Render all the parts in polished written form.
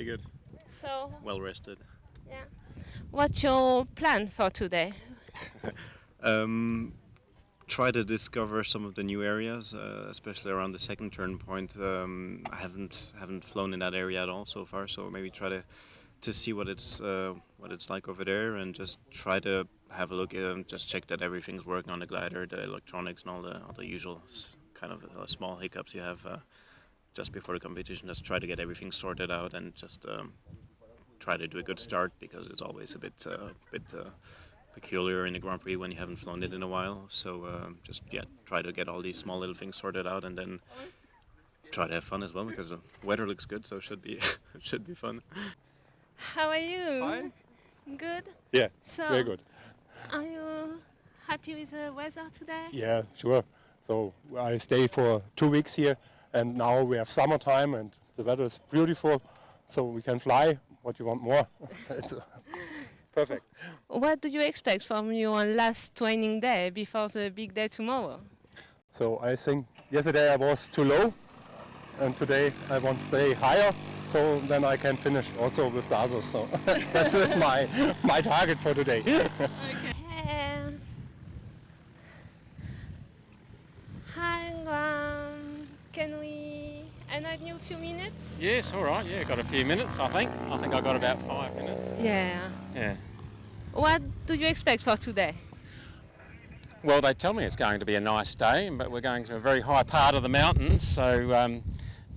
pretty good. So, Well rested. yeah. What's your plan for today? Try to discover some of the new areas, especially around the second turn point. I haven't flown in that area at all so far, so maybe try to see what it's like over there, and just try to have a look and just check that everything's working on the glider, the electronics, and all the usual kind of small hiccups you have just before the competition. Just try to get everything sorted out and just try to do a good start, because it's always a bit peculiar in the Grand Prix when you haven't flown it in a while. So just try to get all these small little things sorted out, and then try to have fun as well, because the weather looks good, so it should be it should be fun. How are you? Hi. Good? Yeah, So, very good. Are you happy with the weather today? Yeah, sure. So I stay for 2 weeks here, and now we have summertime, and the weather is beautiful, so we can fly. What you want more? It's perfect. What do you expect from your last training day before the big day tomorrow? So I think yesterday I was too low, and today I want to stay higher, so then I can finish also with the others. So that is my target for today. Okay. Hi, Graham. Can we annoy you a few minutes? Yes, all right. Yeah, got a few minutes. I think I got about 5 minutes. Yeah. Yeah. What do you expect for today? Well, they tell me it's going to be a nice day, but we're going to a very high part of the mountains, so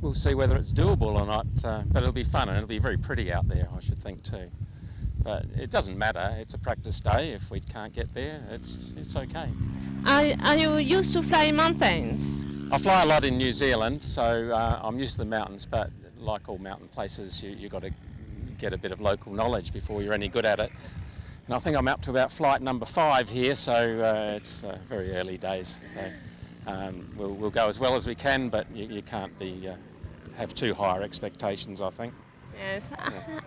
we'll see whether it's doable or not. But it'll be fun, and it'll be very pretty out there, I should think too. But it doesn't matter. It's a practice day. If we can't get there, it's okay. Are you used to fly mountains? I fly a lot in New Zealand, so I'm used to the mountains. But like all mountain places, you got to get a bit of local knowledge before you're any good at it. And I think I'm up to about flight number 5 here, so it's very early days. So we'll go as well as we can, but you can't have too high expectations, I think. Yes.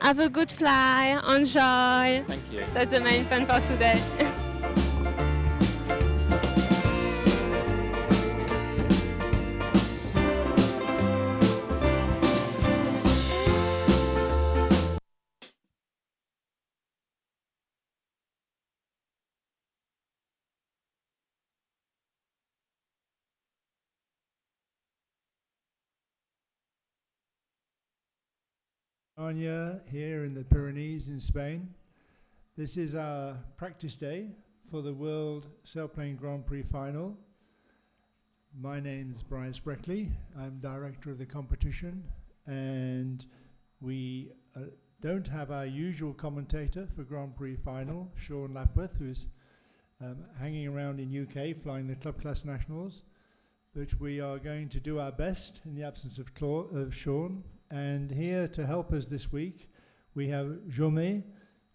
Have a good fly. Enjoy. Thank you. That's the main fun for today. Cerdanya here in the Pyrenees in Spain. This is our practice day for the World Sailplane Grand Prix final. My name's Brian Spreckley. I'm director of the competition, and we don't have our usual commentator for Grand Prix final, Sean Lapworth, who's hanging around in UK flying the Club Class Nationals, but we are going to do our best in the absence of Sean. And here to help us this week, we have Jaume,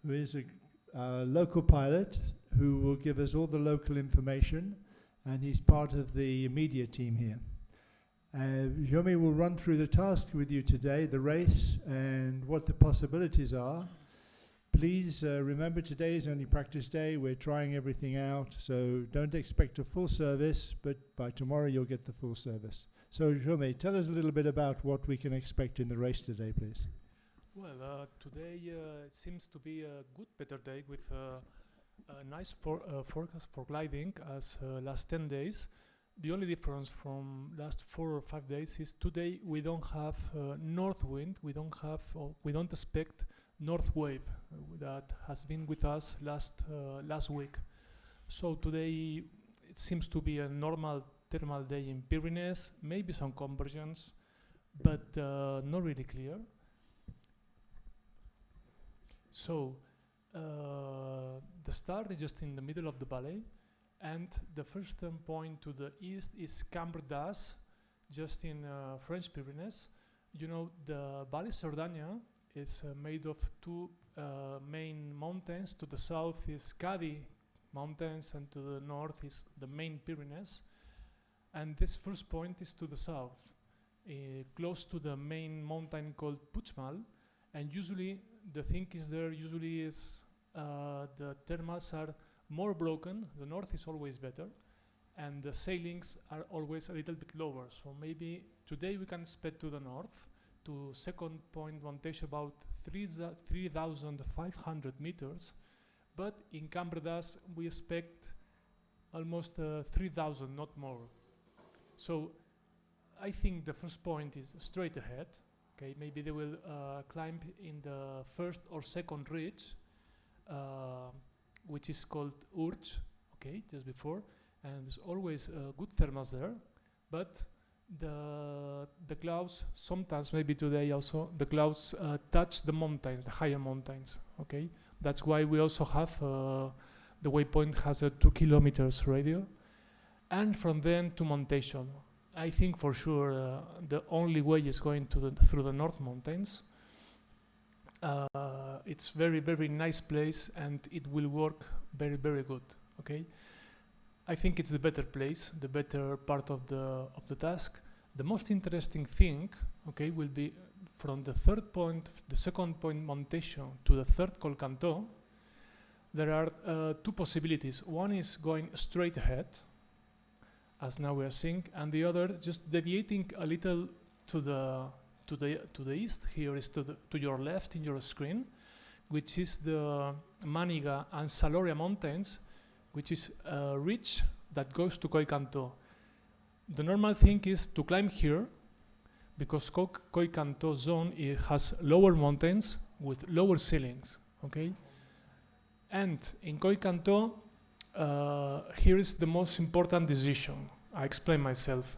who is a local pilot who will give us all the local information, and he's part of the media team here. Jaume will run through the task with you today, the race, and what the possibilities are. Please remember today is only practice day. We're trying everything out, so don't expect a full service, but by tomorrow you'll get the full service. So, Jaume, tell us a little bit about what we can expect in the race today, please. Well, today it seems to be a good, better day with a nice forecast for gliding as last 10 days. The only difference from last 4 or 5 days is today we don't have north wind. We don't expect north wave that has been with us last week. So today it seems to be a normal thermal day in Pyrenees, maybe some conversions, but not really clear. So the start is just in the middle of the valley, and the first point to the east is Cambre d'As, just in French Pyrenees. You know, the Valley Cerdanya is made of 2 main mountains. To the south is Cadi Mountains, and to the north is the main Pyrenees. And this first point is to the south, close to the main mountain called Puigmal. And usually the thing is there usually is the thermals are more broken. The north is always better, and the sailings are always a little bit lower. So maybe today we can expect to the north to second point montage about 3,500 meters, but in Cambre d'As we expect almost 3,000, not more. So I think the first point is straight ahead. Okay, maybe they will climb in the first or second ridge, which is called Urge, okay, just before, and there's always good thermals there, but the clouds, sometimes maybe today also, the clouds touch the mountains, the higher mountains, okay? That's why we also have, the waypoint has a 2 kilometers radio, and from then to montation. I think for sure the only way is going to through the North Mountains. It's very, very nice place and it will work very, very good, okay? I think it's the better place, the better part of the task. The most interesting thing, okay, will be from the third point, the second point montation to the third Col Cantó. There are two possibilities. One is going straight ahead, as now we are seeing, and the other just deviating a little to the east. Here is to your left in your screen, which is the Maniga and Saloria mountains, which is a ridge that goes to Col Cantó. The normal thing is to climb here, because Col Cantó zone has lower mountains with lower ceilings, okay? And in Col Cantó, here is the most important decision. I explain myself.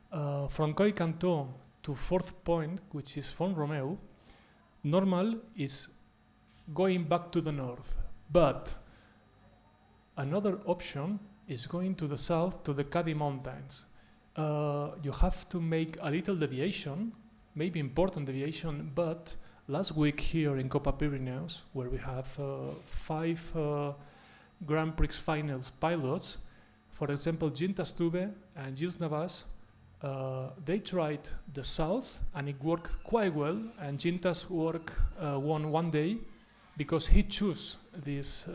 From Col Cantó to fourth point, which is Font Romeu, normal is going back to the north, but another option is going to the south to the Cadi Mountains. You have to make a little deviation, maybe important deviation, but last week here in Copa Pyrenees, where we have 5 Grand Prix finals pilots, for example, Gintas Tube and Gilles Navas, they tried the south and it worked quite well, and Gintas won one day because he chose this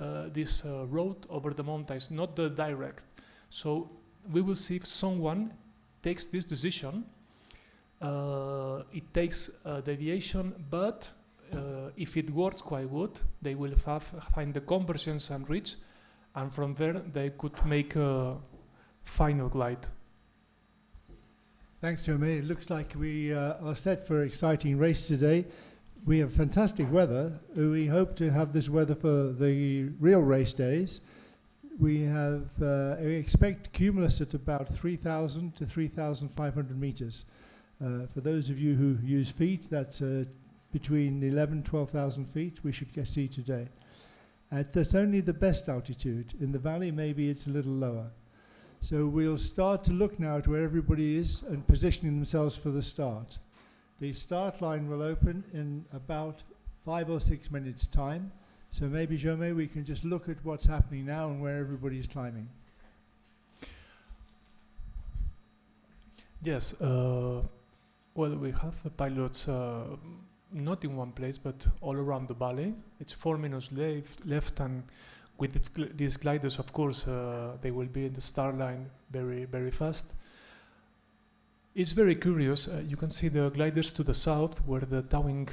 road over the mountains, not the direct. So we will see if someone takes this decision. It takes a deviation, but if it works quite good, they will find the conversions and reach, and from there they could make a final glide. Thanks, Jeremy. It looks like we are set for an exciting race today. We have fantastic weather. We hope to have this weather for the real race days. We expect cumulus at about 3,000 to 3,500 meters. For those of you who use feet, that's between 11,000 and 12,000 feet we should see today. That's only the best altitude. In the valley, maybe it's a little lower. So we'll start to look now at where everybody is and positioning themselves for the start. The start line will open in about 5 or 6 minutes' time. So maybe, Jaume, we can just look at what's happening now and where everybody is climbing. Yes, well, we have the pilots not in one place, but all around the valley. It's 4 minutes left, and with these gliders, of course, they will be in the start line very, very fast. It's very curious. You can see the gliders to the south where the towing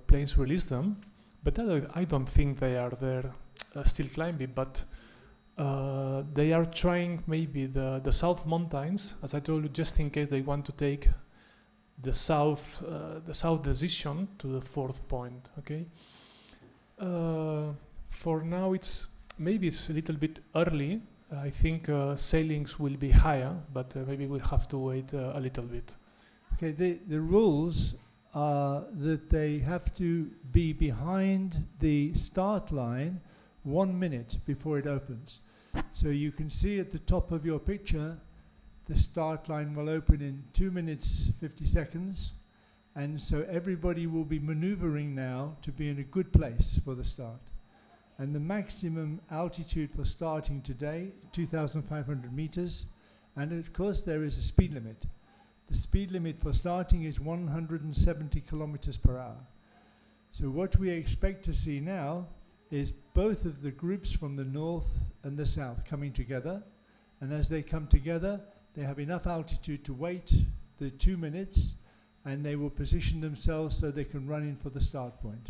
planes release them, but I don't think they are there still climbing, but they are trying maybe the south mountains, as I told you, just in case they want to take the south decision to the fourth point, okay? For now, maybe it's a little bit early. I think sailings will be higher, but maybe we'll have to wait a little bit. Okay, the rules are that they have to be behind the start line 1 minute before it opens. So you can see at the top of your picture, the start line will open in 2 minutes 50 seconds, and so everybody will be maneuvering now to be in a good place for the start. And the maximum altitude for starting today, 2,500 meters, and of course there is a speed limit. The speed limit for starting is 170 kilometers per hour. So what we expect to see now is both of the groups from the north and the south coming together, and as they come together, they have enough altitude to wait the 2 minutes and they will position themselves so they can run in for the start point.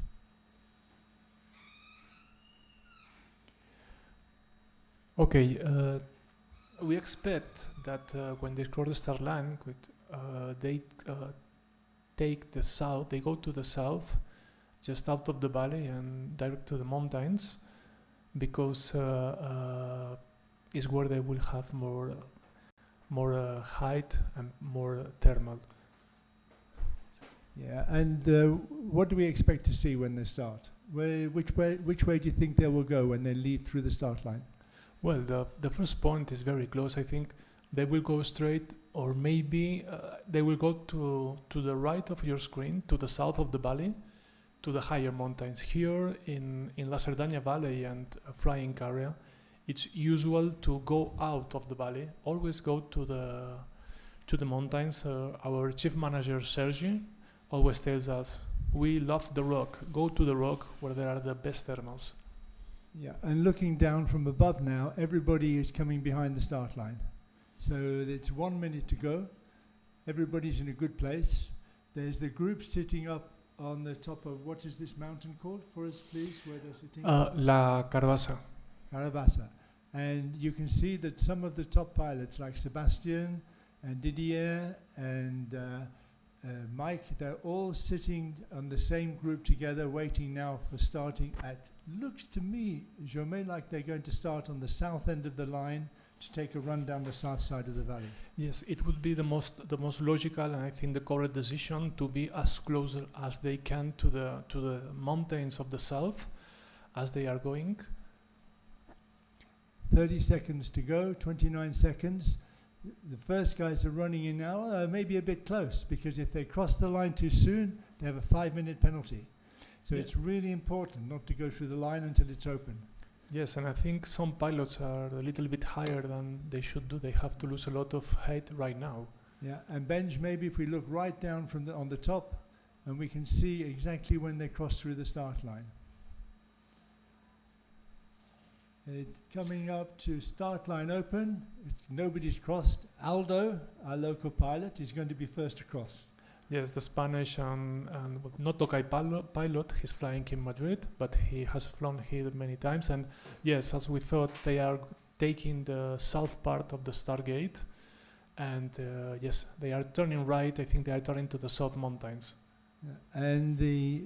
Okay, we expect that when they cross the start line, they take the south, they go to the south, just out of the valley and direct to the mountains, because is where they will have more height and more thermal. Yeah, and what do we expect to see when they start? Which way do you think they will go when they leave through the start line? Well, the first point is very close. I think they will go straight, or maybe they will go to the right of your screen, to the south of the valley, to the higher mountains. Here in La Cerdanya Valley and Flying area, it's usual to go out of the valley, always go to the mountains. Our chief manager, Sergi, always tells us, we love the rock, go to the rock where there are the best thermals. Yeah, and looking down from above now, everybody is coming behind the start line. So it's 1 minute to go. Everybody's in a good place. There's the group sitting up on the top of, what is this mountain called for us, please, where they're sitting? La Carabassa. Carabassa. And you can see that some of the top pilots, like Sebastian and Didier and Mike, they're all sitting on the same group together, waiting now for starting at, looks to me, Jaume, like they're going to start on the south end of the line to take a run down the south side of the valley. Yes, it would be the most logical and I think the correct decision to be as close as they can to the mountains of the south as they are going. 30 seconds to go, 29 seconds. The first guys are running in now, maybe a bit close, because if they cross the line too soon, they have a 5-minute penalty. So it's really important not to go through the line until it's open. Yes, and I think some pilots are a little bit higher than they should do. They have to lose a lot of height right now. Yeah, and Benj, maybe if we look right down from on the top, and we can see exactly when they cross through the start line. It's coming up to start line open. Nobody's crossed. Aldo, our local pilot, is going to be first to cross. Yes, the Spanish and not local pilot, he's flying in Madrid, but he has flown here many times. And yes, as we thought, they are taking the south part of the Stargate. And yes, they are turning right. I think they are turning to the South Mountains. Yeah. And the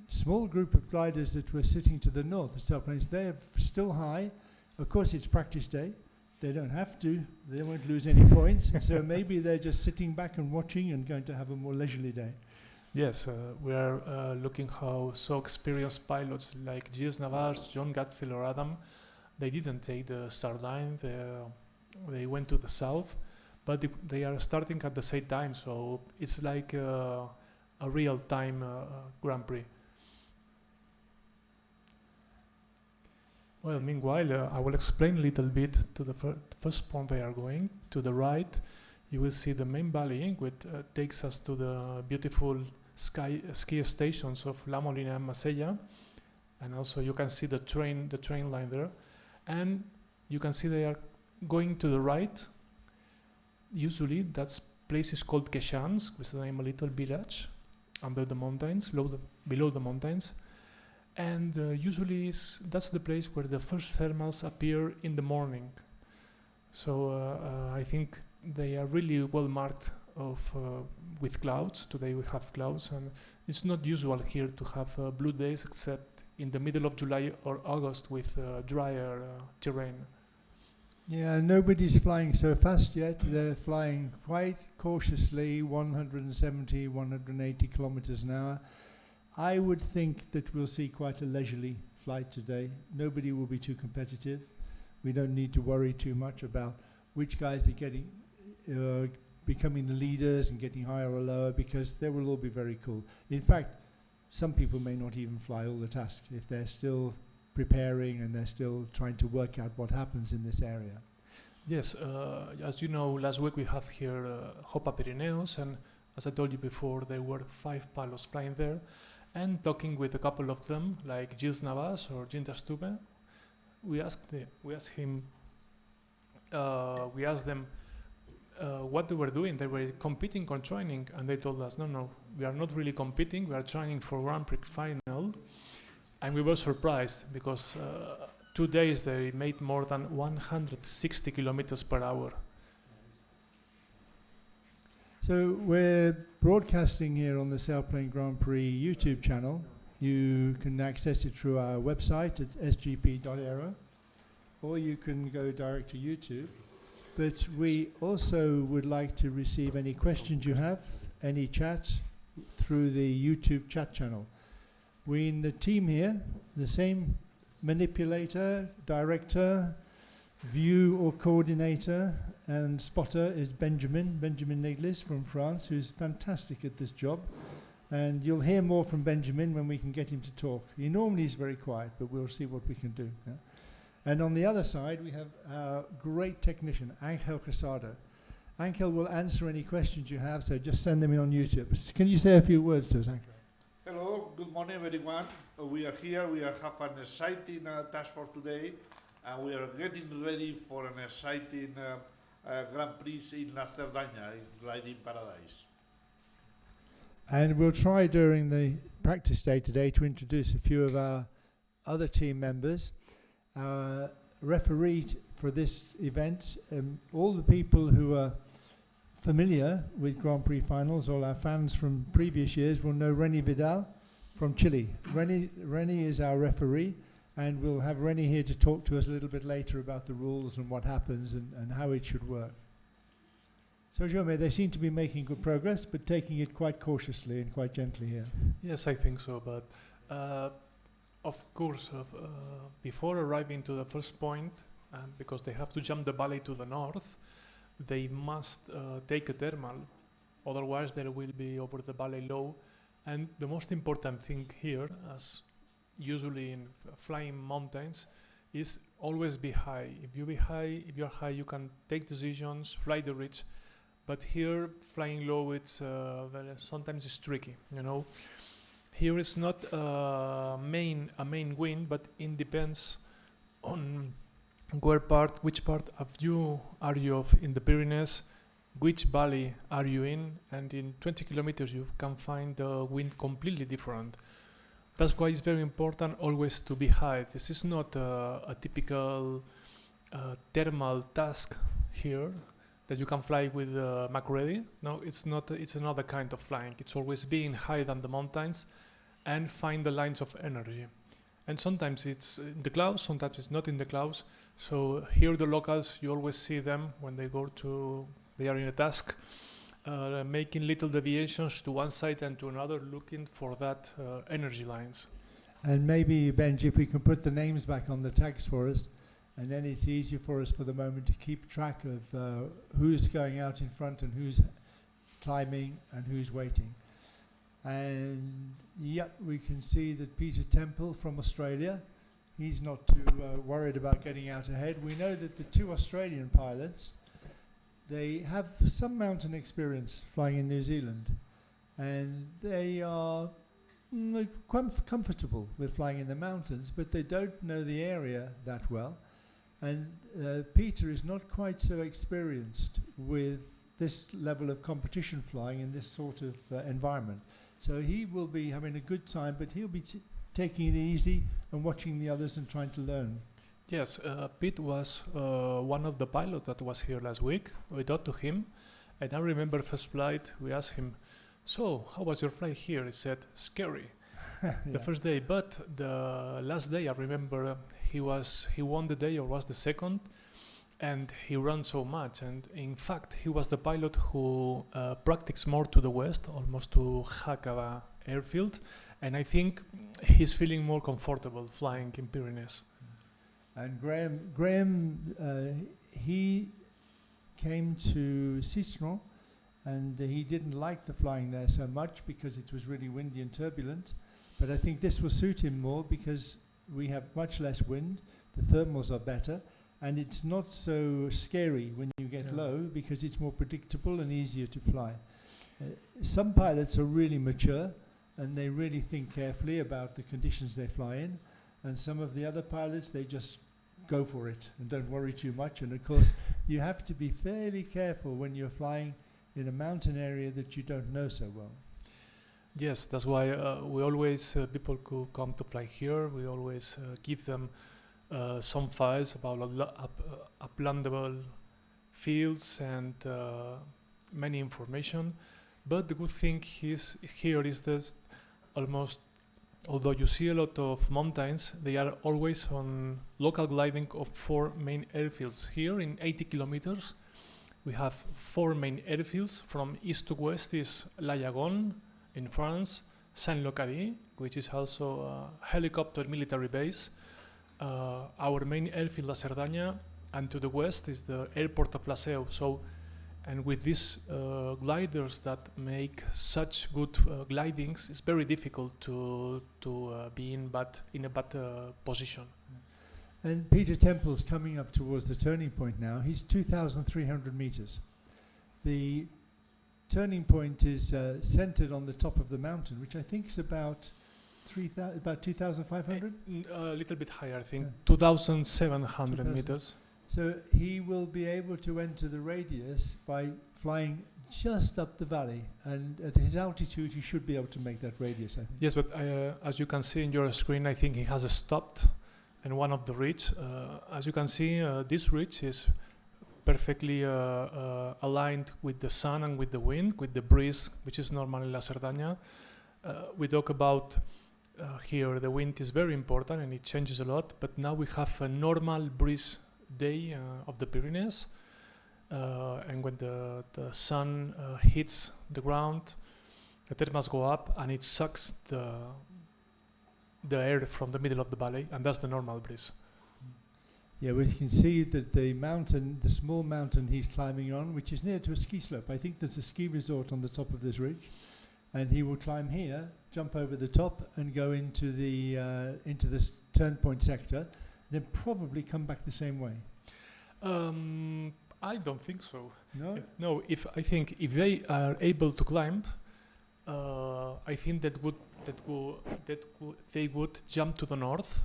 small group of gliders that were sitting to the north, the Sailplanes, they're still high. Of course, it's practice day. They don't have to. They won't lose any points. So maybe they're just sitting back and watching and going to have a more leisurely day. Yes, we are looking how so experienced pilots like Gilles Navas, John Gatfield or Adam, they didn't take the start line. They went to the south, but they are starting at the same time. So it's like a real-time Grand Prix. Well, meanwhile, I will explain a little bit to the first point they are going. To the right, you will see the main valley, which takes us to the beautiful ski stations of La Molina and Masella. And also you can see the train line there. And you can see they are going to the right. Usually that place is called Queixans, which is the name of a little village under the mountains, below the mountains. And usually that's the place where the first thermals appear in the morning. So I think they are really well marked with clouds. Today we have clouds, and it's not usual here to have blue days except in the middle of July or August with drier terrain. Yeah, nobody's flying so fast yet. They're flying quite cautiously, 170, 180 kilometers an hour. I would think that we'll see quite a leisurely flight today. Nobody will be too competitive. We don't need to worry too much about which guys are getting, becoming the leaders and getting higher or lower, because they will all be very cool. In fact, some people may not even fly all the tasks if they're still preparing and they're still trying to work out what happens in this area. Yes, as you know, last week we have here Hopa Pyreneos, and as I told you before, there were 5 pilots flying there. And talking with a couple of them, like Gilles Navas or Ginter Stube, we asked them, what they were doing, they were competing on training, and they told us, no, we are not really competing, we are training for Grand Prix final. And we were surprised because 2 days they made more than 160 kilometers per hour. So we're broadcasting here on the Sailplane Grand Prix YouTube channel. You can access it through our website at sgp.aero, or you can go direct to YouTube. But we also would like to receive any questions you have, any chat, through the YouTube chat channel. We in the team here, the same manipulator, director, view or coordinator and spotter is Benjamin Neglis from France, who's fantastic at this job. And you'll hear more from Benjamin when we can get him to talk. He normally is very quiet, but we'll see what we can do. Yeah? And on the other side, we have our great technician, Angel Casado. Angel will answer any questions you have, so just send them in on YouTube. Can you say a few words to us, Angel? Hello, good morning everyone. We are here, we have an exciting task for today, and we are getting ready for an exciting Grand Prix in La Cerdanya, in Riding Paradise. And we'll try during the practice day today to introduce a few of our other team members. Our referee for this event, all the people who are familiar with Grand Prix finals, all our fans from previous years will know Renny Vidal from Chile. Renny is our referee, and we'll have Renny here to talk to us a little bit later about the rules and what happens and how it should work. So Jaume, they seem to be making good progress, but taking it quite cautiously and quite gently here. Yes, I think so, but of course, before arriving to the first point, because they have to jump the valley to the north, they must take a thermal, otherwise they will be over the valley low. And the most important thing here, as usually in flying mountains, is always be high. If you're high, you can take decisions, fly the ridge. But here, flying low, it's sometimes it's tricky. You know, here it's not a main wind, but it depends on which part of you are you of in the Pyrenees, which valley are you in, and in 20 kilometers you can find the wind completely different. That's why it's very important always to be high. This is not a typical thermal task here that you can fly with MacReady. No, it's not. It's another kind of flying. It's always being higher than the mountains and find the lines of energy. And sometimes it's in the clouds, sometimes it's not in the clouds. So here the locals, you always see them when they they are in a task, making little deviations to one side and to another, looking for that energy lines. And maybe, Benji, if we can put the names back on the tags for us, and then it's easier for us for the moment to keep track of who's going out in front and who's climbing and who's waiting. And yep, we can see that Peter Temple from Australia, he's not too worried about getting out ahead. We know that the two Australian pilots, they have some mountain experience flying in New Zealand, and they are quite comfortable with flying in the mountains, but they don't know the area that well. And Peter is not quite so experienced with this level of competition flying in this sort of environment. So he will be having a good time, but he'll be taking it easy and watching the others and trying to learn. Yes, Pete was one of the pilots that was here last week. We talked to him, and I remember first flight, we asked him, so how was your flight here? He said, scary. The first day, but the last day I remember he won the day, or was the second, and he ran so much. And in fact, he was the pilot who practiced more to the west, almost to Hakava airfield, and I think he's feeling more comfortable flying in Pyrenees. And Graham, he came to Citron, and he didn't like the flying there so much because it was really windy and turbulent. But I think this will suit him more because we have much less wind, the thermals are better, and it's not so scary when you get low because it's more predictable and easier to fly. Some pilots are really mature and they really think carefully about the conditions they fly in, and some of the other pilots, they just go for it and don't worry too much. And of course, you have to be fairly careful when you're flying in a mountain area that you don't know so well. Yes, that's why we always, people who come to fly here, we always give them some files about uplandable fields and many information. But the good thing here is that almost, although you see a lot of mountains, they are always on local gliding of 4 main airfields. Here in 80 kilometers, we have 4 main airfields. From east to west is La Yagon in France, Saint-Locady, which is also a helicopter military base, our main airfield, La Cerdanya, and to the west is the airport of La Seu. So, and with these gliders that make such good glidings, it's very difficult to be in a bad position. And Peter Temple's coming up towards the turning point now. He's 2,300 meters. The turning point is centered on the top of the mountain, which I think is about 2,500? A little bit higher, I think, Yeah. 2,700 2,000. meters. So he will be able to enter the radius by flying just up the valley, and at his altitude he should be able to make that radius, I think. Yes, but as you can see in your screen, I think he has stopped in one of the ridge. As you can see, this ridge is perfectly aligned with the sun and with the wind, with the breeze, which is normal in La Cerdanya. We talk about here the wind is very important and it changes a lot, but now we have a normal breeze day of the Pyrenees, and when the sun hits the ground, the thermals go up and it sucks the air from the middle of the valley, and that's the normal breeze. Yeah, we can see that the mountain, the small mountain he's climbing on, which is near to a ski slope. I think there's a ski resort on the top of this ridge, and he will climb here, jump over the top, and go into the turn point sector, then probably come back the same way. I don't think so. No? No, I think if they are able to climb, I think they would jump to the north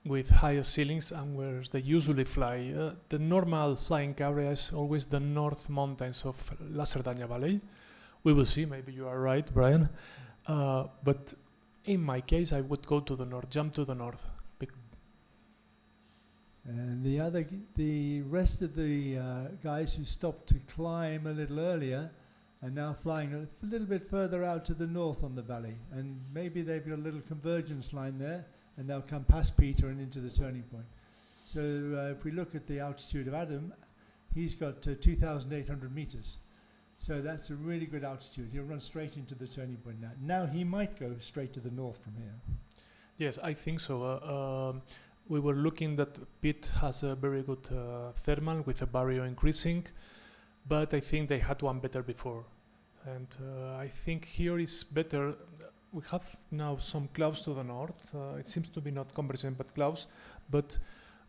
with higher ceilings and where they usually fly. The normal flying area is always the north mountains of La Cerdanya Valley. We will see, maybe you are right, Brian. But in my case, I would go to the north, jump to the north. And the rest of the guys who stopped to climb a little earlier are now flying a little bit further out to the north on the valley. And maybe they've got a little convergence line there, and they'll come past Peter and into the turning point. So if we look at the altitude of Adam, he's got 2,800 meters. So that's a really good altitude. He'll run straight into the turning point now. Now he might go straight to the north from here. Yes, I think so. We were looking that Pete has a very good thermal with a barrier increasing, but I think they had one better before. And I think here is better. We have now some clouds to the north. It seems to be not convergent, but clouds. But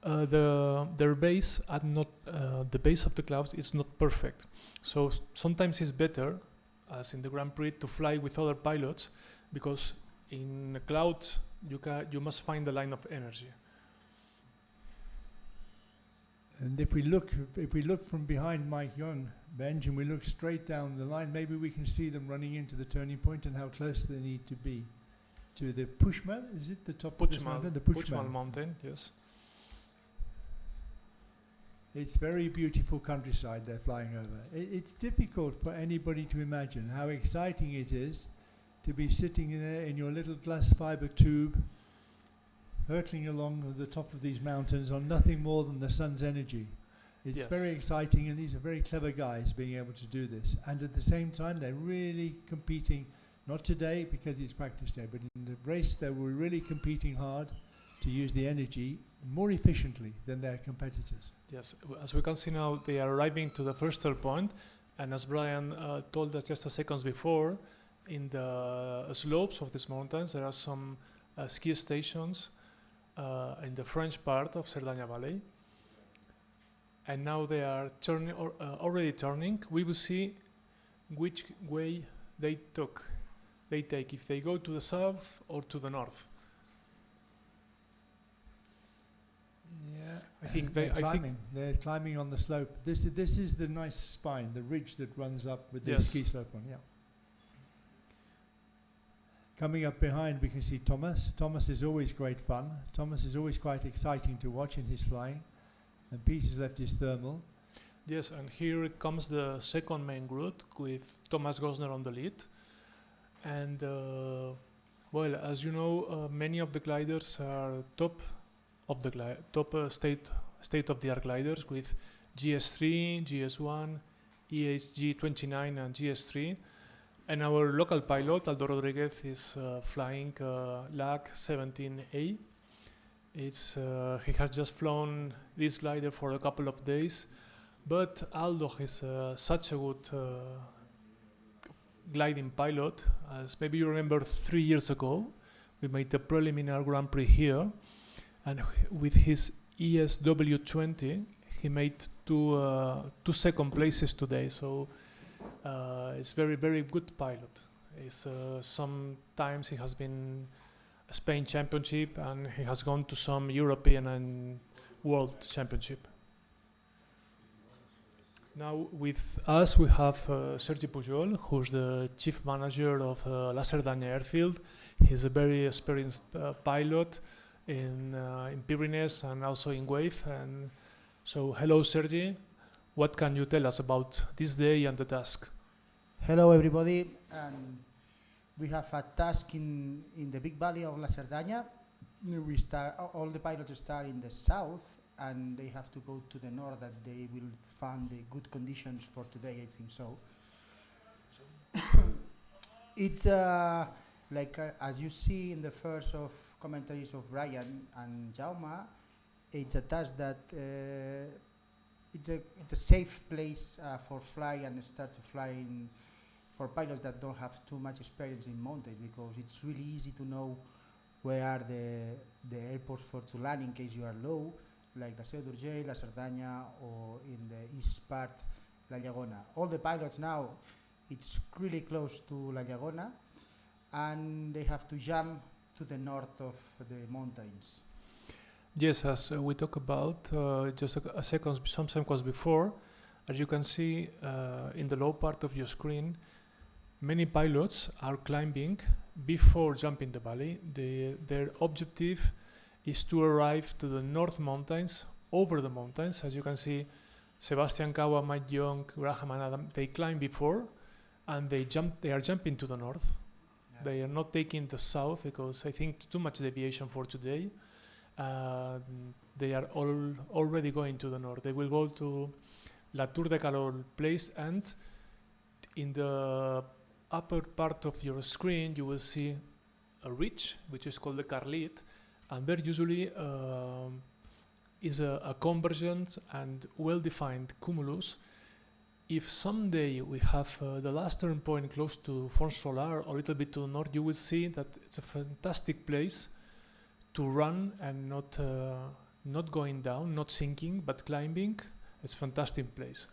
their base are not the base of the clouds is not perfect. So sometimes it's better, as in the Grand Prix, to fly with other pilots, because in a cloud you must find the line of energy. And if we look from behind Mike Young, Benj, and we look straight down the line, maybe we can see them running into the turning point and how close they need to be to the Pushmal. Is it the top of this mountain? The Pushmal mountain, yes. It's very beautiful countryside they're flying over. It's difficult for anybody to imagine how exciting it is to be sitting in there in your little glass fiber tube, hurtling along the top of these mountains on nothing more than the sun's energy. It's very exciting, and these are very clever guys being able to do this. And at the same time, they're really competing, not today because it's practice day, but in the race they were really competing hard to use the energy more efficiently than their competitors. Yes, as we can see now, they are arriving to the first turn point, and as Brian told us just a seconds before, in the slopes of these mountains there are some ski stations in the French part of Cerdanya Valley, and now they are turning already turning. We will see which way they take, if they go to the south or to the north. Yeah. I think they're climbing on the slope. This is the nice spine, the ridge that runs up with the ski slope on. Yeah. Coming up behind, we can see Thomas. Thomas is always great fun. Thomas is always quite exciting to watch in his flying. And Peter's left his thermal. Yes, and here comes the second main route with Thomas Gosner on the lead. And well, as you know, many of the gliders are top state-of-the-art gliders with GS3, GS1, EHG29 and GS3. And our local pilot, Aldo Rodriguez, is flying LAC 17A. He has just flown this glider for a couple of days, but Aldo is such a good gliding pilot. As maybe you remember 3 years ago, we made a preliminary Grand Prix here, and with his ESW20, he made two second places today. So it's very, very good pilot. Sometimes he has been a Spain championship, and he has gone to some European and World Championship. Now with us we have Sergi Pujol, who's the chief manager of La Cerdanya airfield. He's a very experienced pilot in Pyrenees and also in Wave. And so, hello Sergi, what can you tell us about this day and the task? Hello everybody, we have a task in the big valley of La Cerdanya. All the pilots start in the south, and they have to go to the north, that they will find the good conditions for today, I think so. It's as you see in the first of commentaries of Brian and Jaume, it's a task that it's a safe place for fly and start to fly for pilots that don't have too much experience in mountains, because it's really easy to know where are the airports to land in case you are low, like La Seu d'Urgell, La Cerdanya, or in the east part, La Llagona. All the pilots now, it's really close to La Llagona, and they have to jump to the north of the mountains. Yes, as we talked about some seconds before, as you can see in the low part of your screen, many pilots are climbing before jumping the valley. Their objective is to arrive to the North Mountains, over the mountains. As you can see, Sebastian Kawa, Mike Young, Graham and Adam, they climb before, and they are jumping to the north. Yeah. They are not taking the south, because I think too much deviation for today. They are already going to the north. They will go to La Tour de Calol place, and in the upper part of your screen you will see a ridge which is called the Carlit, and there usually is a convergent and well-defined cumulus. If someday we have the last turn point close to Font Solar or a little bit to the north, you will see that it's a fantastic place to run and not going down, not sinking, but climbing. It's a fantastic place.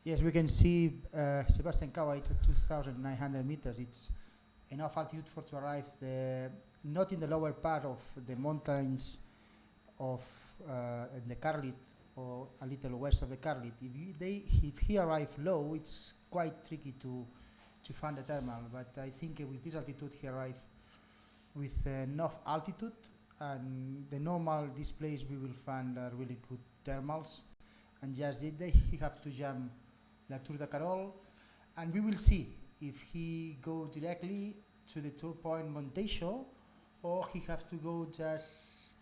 Yes, we can see Sebastian Kawa, it's 2,900 meters. It's enough altitude to arrive not in the lower part of the mountains of in the Carlit, or a little west of the Carlit. If he arrives low, it's quite tricky to find the thermal. But I think with this altitude he arrives with enough altitude, and the normal displays we will find are really good thermals. And just he have to jump La Tour de Carol, and we will see if he go directly to the tour point Montejo, or he have to go just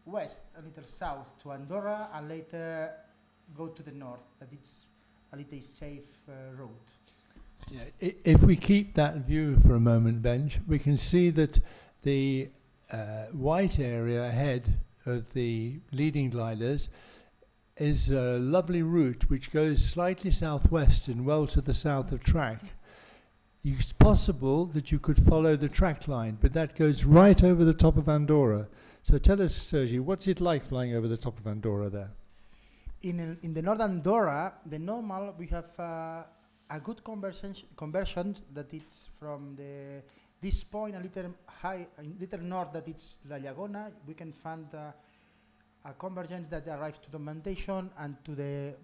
west, a little south to Andorra, and later go to the north. That it's a little safe road. Yeah, if we keep that view for a moment, Benj, we can see that the white area ahead of the leading gliders is a lovely route which goes slightly southwest and well to the south of track. It's possible that you could follow the track line, but that goes right over the top of Andorra. So tell us, Sergi, what's it like flying over the top of Andorra there? In the north Andorra, the normal, we have a good conversion that it's from this point a little high, a little north, that it's La Llagona. We can find a convergence that arrives to the mountain and to the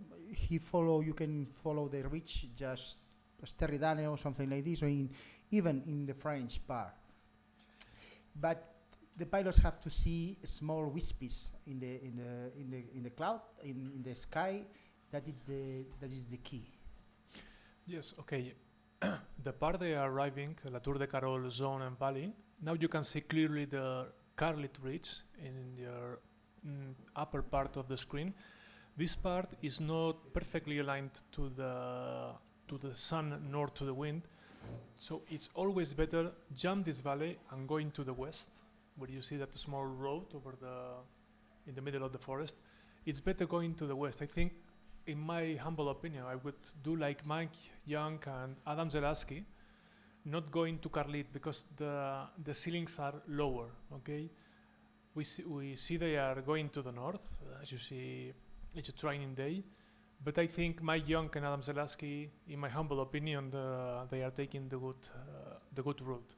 you can follow the ridge just Cerdanya or something like this, or even in the French part. But the pilots have to see small wispies in the cloud, in the sky. That is the key. Yes, okay. The part they are arriving, La Tour de Carol zone and valley, now you can see clearly the Carlit Ridge in your upper part of the screen. This part is not perfectly aligned to the sun nor to the wind, so it's always better jump this valley and go into the west, where you see that small road in the middle of the forest. It's better going to the west. I think, in my humble opinion, I would do like Mike Young and Adam Zelaski, not going to Carlit because the ceilings are lower. Okay, we see they are going to the north, as you see. It's a training day, but I think Mike Young and Adam Zelaski, in my humble opinion, they are taking the good route.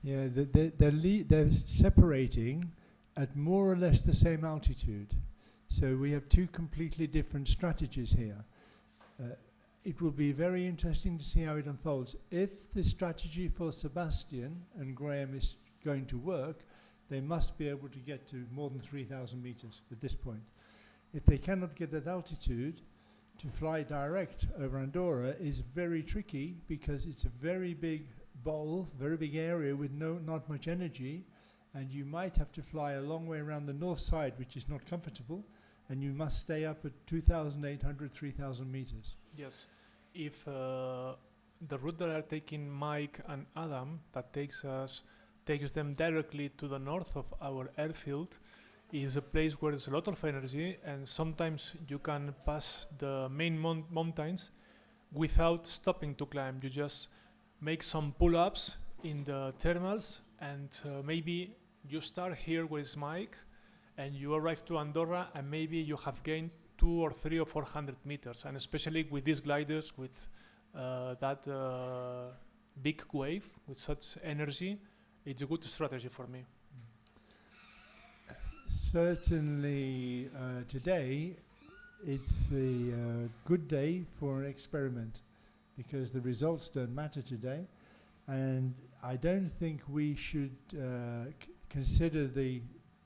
Yeah, they're separating at more or less the same altitude. So we have two completely different strategies here. It will be very interesting to see how it unfolds. If the strategy for Sebastian and Graham is going to work, they must be able to get to more than 3,000 meters at this point. If they cannot get that altitude, to fly direct over Andorra is very tricky because it's a very big bowl, very big area with not much energy, and you might have to fly a long way around the north side, which is not comfortable, and you must stay up at 2,800, 3,000 meters. Yes, if the route that are taking Mike and Adam, that takes them directly to the north of our airfield, is a place where there's a lot of energy, and sometimes you can pass the main mountains without stopping to climb. You just make some pull-ups in the thermals, and maybe you start here with Mike, and you arrive to Andorra, and maybe you have gained 200 or 300 or 400 meters, and especially with these gliders, with that big wave, with such energy, it's a good strategy for me. Certainly today it's a good day for an experiment because the results don't matter today, and I don't think we should consider the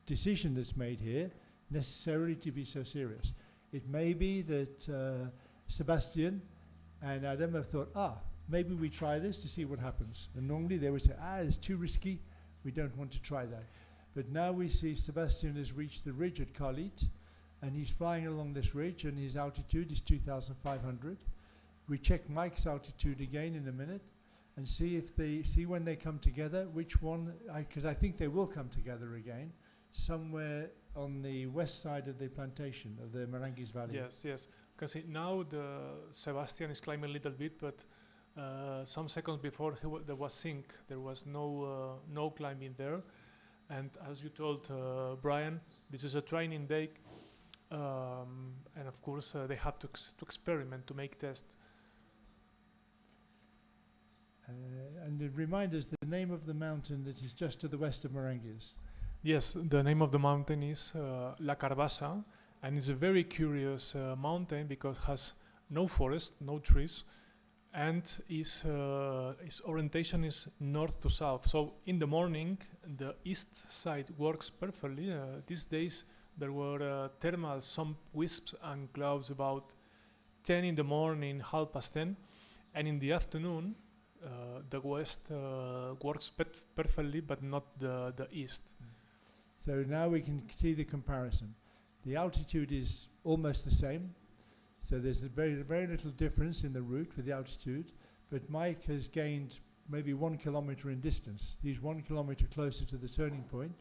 decision that's made here necessarily to be so serious. It may be that Sebastian and Adam have thought, maybe we try this to see what happens. And normally they would say, it's too risky, we don't want to try that. But now we see Sebastian has reached the ridge at Carlit, and he's flying along this ridge, and his altitude is 2,500. We check Mike's altitude again in a minute, and see when they come together, which one, because I think they will come together again, somewhere on the west side of the plantation, of the Marangues Valley. Yes. Because now Sebastian is climbing a little bit, but some seconds before there was sink. There was no climbing there. And as you told Brian, this is a training day, and of course they have to experiment, to make tests. And remind us the name of the mountain that is just to the west of Marangues. Yes, the name of the mountain is La Carbassa, and it's a very curious mountain because it has no forest, no trees, and its orientation is north to south. So in the morning, the east side works perfectly. These days there were thermal, some wisps and clouds about 10 in the morning, 10:30, and in the afternoon the west works perfectly, but not the east. So now we can see the comparison. The altitude is almost the same. So there's a very, very little difference in the route with the altitude, but Mike has gained maybe 1 kilometer in distance. He's 1 kilometer closer to the turning point.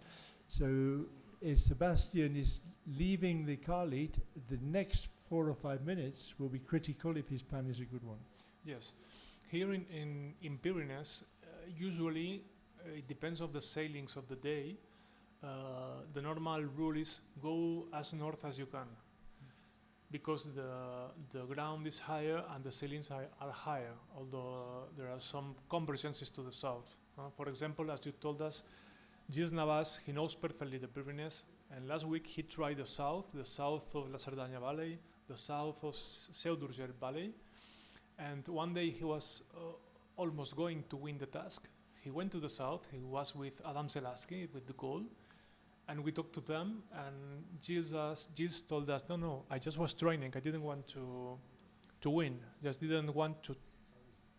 So if Sebastian is leaving the Carlit, the next 4 or 5 minutes will be critical if his plan is a good one. Yes. Here in Pyrenees, usually it depends on the sailings of the day. The normal rule is go as north as you can, because the ground is higher and the sailings are higher, although there are some convergences to the south. For example, as you told us, Gilles Navas, he knows perfectly the Pyrenees, And last week he tried the south of La Cerdanya Valley, the south of Seu d'Urgell Valley. And one day he was almost going to win the task. He went to the south, he was with Adam Zelaski with the goal. And we talked to them, and Gilles told us, no, I just was training. I didn't want to win. Just didn't want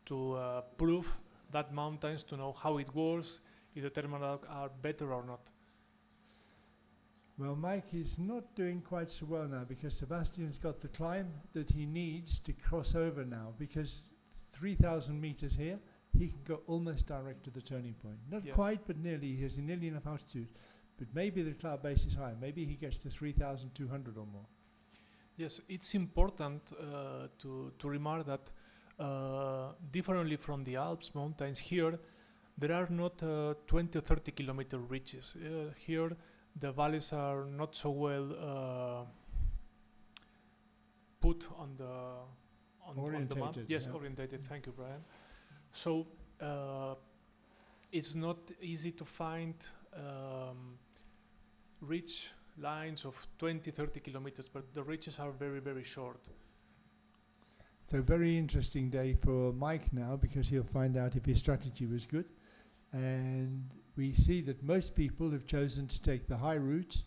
to prove that mountains, to know how it works, if the terminal are better or not. Well, Mike is not doing quite so well now because Sebastian's got the climb that he needs to cross over now, because 3,000 meters here, he can go almost direct to the turning point. Not quite, but nearly. He has nearly enough altitude. But maybe the cloud base is higher. Maybe he gets to 3,200 or more. Yes, it's important to remark that differently from the Alps mountains here, there are not 20 or 30 kilometer ridges. Here, the valleys are not so well put on the map. Yes, orientated. Thank you, Brian. So it's not easy to find ridge lines of 20, 30 kilometers, but the ridges are very, very short. So very interesting day for Mike now, because he'll find out if his strategy was good. And we see that most people have chosen to take the high route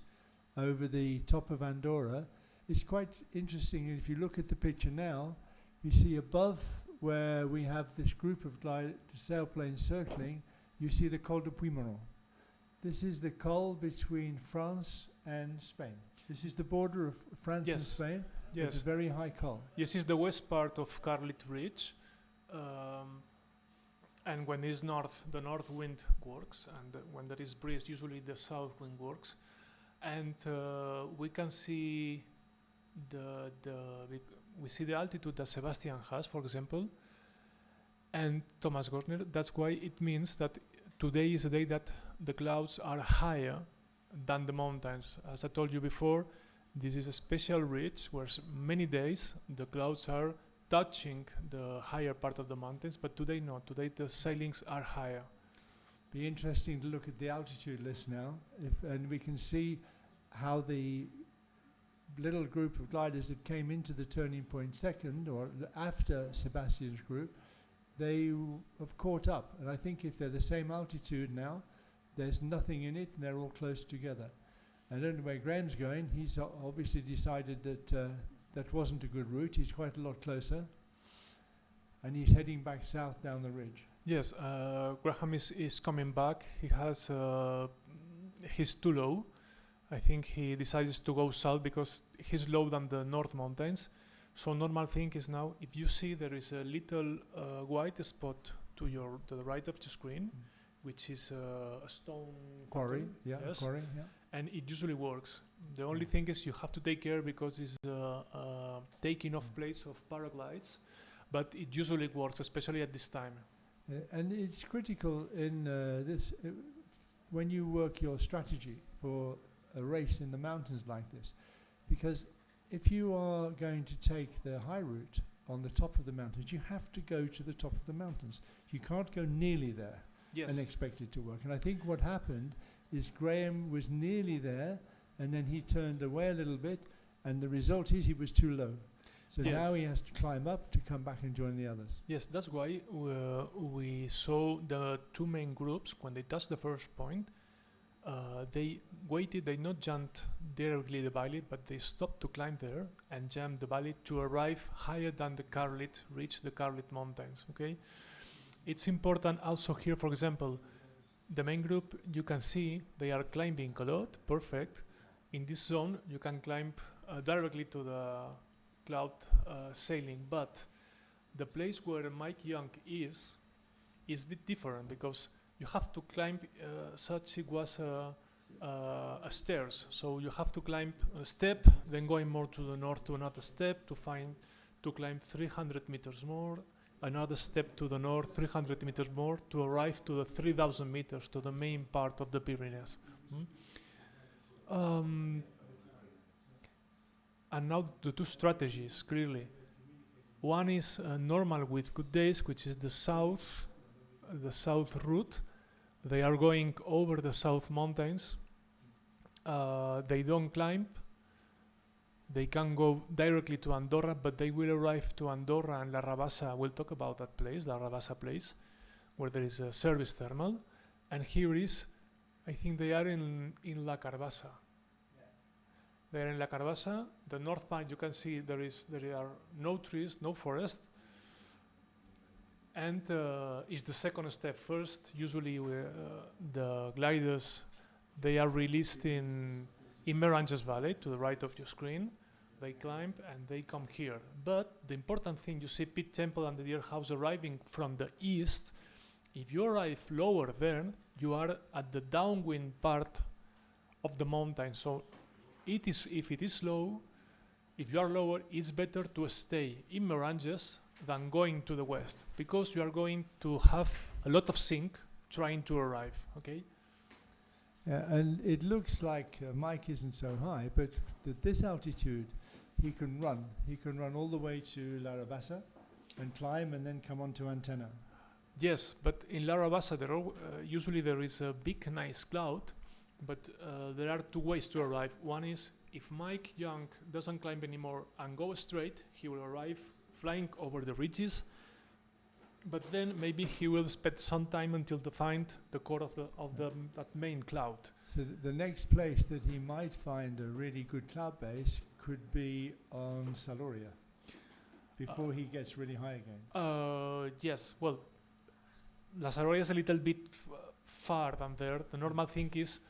over the top of Andorra. It's quite interesting. If you look at the picture now, we see above where we have this group of sailplanes circling, you see the Col de Puigneró. This is the col between France and Spain. This is the border of France and Spain. Yes. It's a very high col. Yes, it's the west part of Carlit Ridge. And when it's north, the north wind works. And when there is breeze, usually the south wind works. And we can see we see the altitude that Sebastian has, for example, and Thomas Gorner. That's why it means that today is a day that the clouds are higher than the mountains. As I told you before, this is a special ridge where many days the clouds are touching the higher part of the mountains, but today not. Today the sailings are higher. Be interesting to look at the altitude list now, and we can see how the little group of gliders that came into the turning point second or after Sebastian's group, they have caught up. And I think if they're the same altitude now, there's nothing in it and they're all close together. I don't know where Graham's going. He's obviously decided that that wasn't a good route. He's quite a lot closer. And he's heading back south down the ridge. Yes, Graham is coming back. He's too low. I think he decides to go south because he's low than the North Mountains. So normal thing is now, if you see there is a little white spot to the right of the screen, which is a stone quarry. Quarry. And it usually works. The only thing is you have to take care because it's taking off place of paraglides, but it usually works, especially at this time. And it's critical in this when you work your strategy for a race in the mountains like this, because if you are going to take the high route on the top of the mountains, you have to go to the top of the mountains. You can't go nearly there and expect it to work. And I think what happened is Graham was nearly there, and then he turned away a little bit, and the result is he was too low. So now he has to climb up to come back and join the others. Yes, that's why we saw the two main groups, when they touched the first point, they waited, they not jumped directly the valley, but they stopped to climb there and jump the valley to arrive higher than the Carlit, reach the Carlit mountains, okay? It's important also here, for example, the main group, you can see they are climbing a lot, perfect. In this zone, you can climb directly to the cloud sailing, but the place where Mike Young is a bit different because you have to climb it was a stairs. So you have to climb a step, then going more to the north to another step to climb 300 meters more, another step to the north, 300 meters more to arrive to the 3,000 meters to the main part of the Pyrenees. And now the two strategies, clearly. One is normal with good days, which is the south route. They are going over the south mountains they don't climb. They can go directly to Andorra, but they will arrive to Andorra and La Rabassa. We'll talk about that place, La Rabassa place, where there is a service thermal. And here is, I think they are in La Carbassa. Yeah. They are in La Carbassa. The north part, you can see there are no trees, no forest. And it's the second step. First, usually the gliders, they are released in Meranges Valley, to the right of your screen. They climb and they come here. But the important thing, you see Pit Temple and the Deer House arriving from the east. If you arrive lower there, you are at the downwind part of the mountain. So if it is low, if you are lower, it's better to stay in Meranges than going to the west, because you are going to have a lot of sink trying to arrive, okay? Yeah, and it looks like Mike isn't so high, but at this altitude, he can run. He can run all the way to La Rabassa and climb and then come on to Antenna. Yes, but in La Rabassa, usually there is a big, nice cloud, but there are two ways to arrive. One is, if Mike Young doesn't climb anymore and go straight, he will arrive flying over the ridges, but then maybe he will spend some time until to find the core of that main cloud. So the next place that he might find a really good cloud base could be on Saloria, before he gets really high again. Yes, well, La Saloria is a little bit far than there. The normal thing is,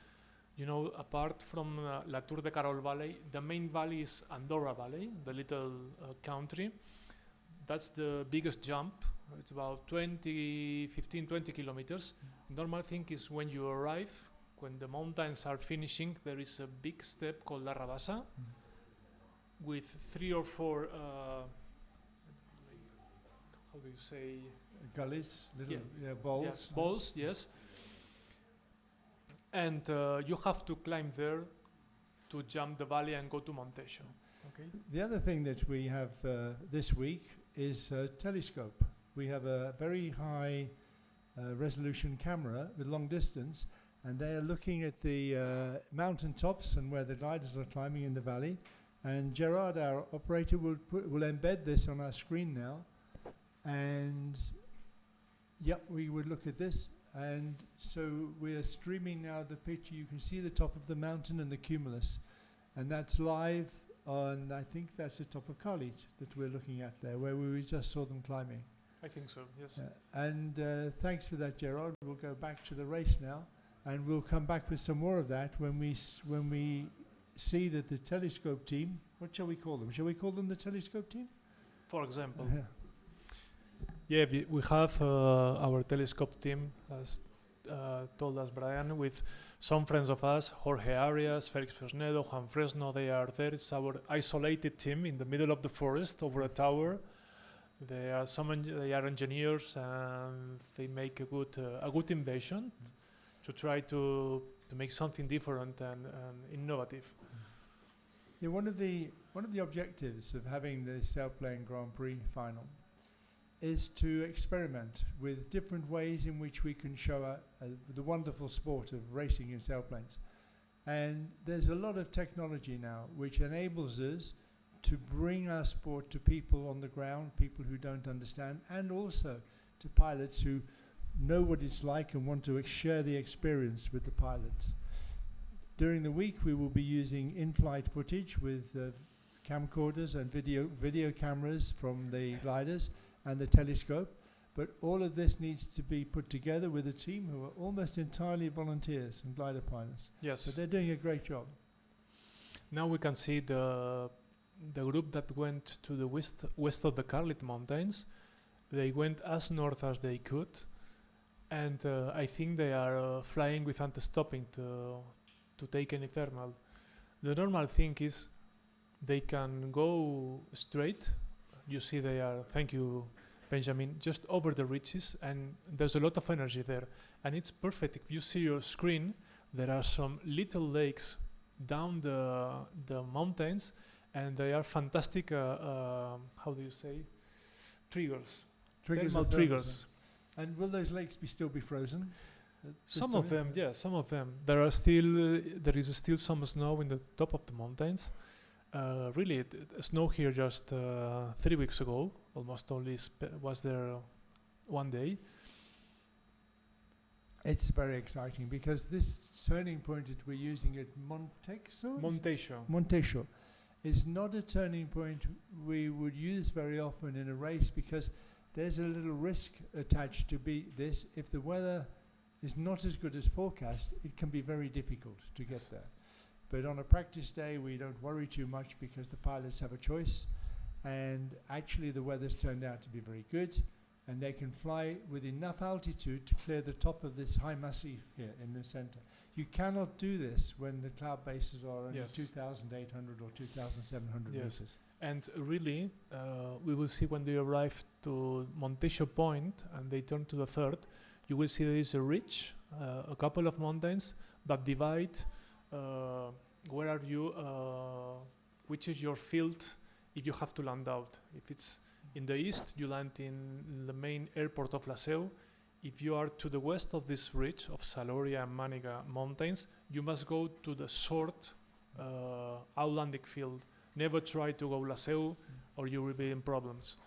you know, apart from La Tour de Carol Valley, the main valley is Andorra Valley, the little country. That's the biggest jump. It's about 15, 20 kilometers. Normal thing is when you arrive, when the mountains are finishing, there is a big step called La Rabassa with 3 or 4, how do you say? Gullies, bowls. Yes, bowls, yes. And you have to climb there to jump the valley and go to Montesio. Okay. The other thing that we have this week is a telescope. We have a very high resolution camera with long distance, and they are looking at the mountain tops and where the gliders are climbing in the valley. And Gerard, our operator, will embed this on our screen now. And yep, we would look at this. And so we are streaming now the picture. You can see the top of the mountain and the cumulus. And that's live on, I think that's the top of Carlit that we're looking at there, where we just saw them climbing. I think so, yes. And thanks for that, Gerard. We'll go back to the race now, and we'll come back with some more of that when we see that the telescope team, what shall we call them? Shall we call them the telescope team? For example. Yeah, we have our telescope team, as told us Brian, with some friends of us, Jorge Arias, Felix Fresnedo, Juan Fresno. They are there. It's our isolated team in the middle of the forest over a tower. They are engineers, and they make a good invasion to try to make something different and innovative. Yeah, one of the objectives of having the Sailplane Grand Prix final is to experiment with different ways in which we can show the wonderful sport of racing in sailplanes. And there's a lot of technology now which enables us to bring our sport to people on the ground, people who don't understand, and also to pilots who know what it's like and want to share the experience with the pilots. During the week, we will be using in-flight footage with camcorders and video cameras from the gliders and the telescope, but all of this needs to be put together with a team who are almost entirely volunteers and glider pilots. Yes. But they're doing a great job. Now we can see the group that went to the west of the Carlit Mountains. They went as north as they could, and I think they are flying without stopping to take any thermal. The normal thing is they can go straight. You see they are, thank you Benjamin, just over the ridges, and there's a lot of energy there. And it's perfect. If you see your screen, there are some little lakes down the mountains, and they are fantastic, how do you say, triggers. Triggers. Thermal triggers. And will those lakes still be frozen? Some of them, yeah, some of them. There is still some snow in the top of the mountains. Really, snow here just 3 weeks ago. Almost only was there 1 day. It's very exciting because this turning point that we're using at Montecho is not a turning point we would use very often in a race because there's a little risk attached to this. If the weather is not as good as forecast, it can be very difficult to get there. But on a practice day, we don't worry too much because the pilots have a choice. And actually, the weather's turned out to be very good. And they can fly with enough altitude to clear the top of this high massif here in the center. You cannot do this when the cloud bases are only 2,800 or 2,700 meters. And really, we will see when they arrive to Montecho Point and they turn to the third, you will see there is a ridge, a couple of mountains that divide where are you, which is your field if you have to land out. If it's in the east, you land in the main airport of La Seu. If you are to the west of this ridge of Saloria and Maniga mountains, you must go to the short outlandic field. Never try to go La Seu or you will be in problems.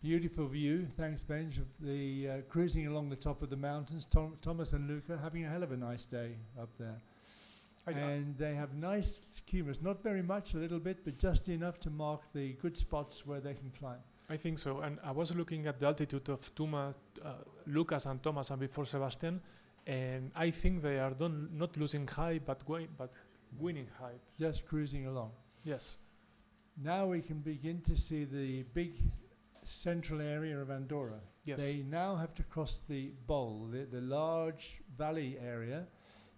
Beautiful view, thanks Benj, of the cruising along the top of the mountains. Thomas and Luca having a hell of a nice day up there. And they have nice cumulus, not very much, a little bit, but just enough to mark the good spots where they can climb. I think so, and I was looking at the altitude of Lucas and Thomas and before Sebastian, and I think they are not losing height, but winning height. Just cruising along. Yes. Now we can begin to see the big central area of Andorra. Yes. They now have to cross the bowl, the large valley area.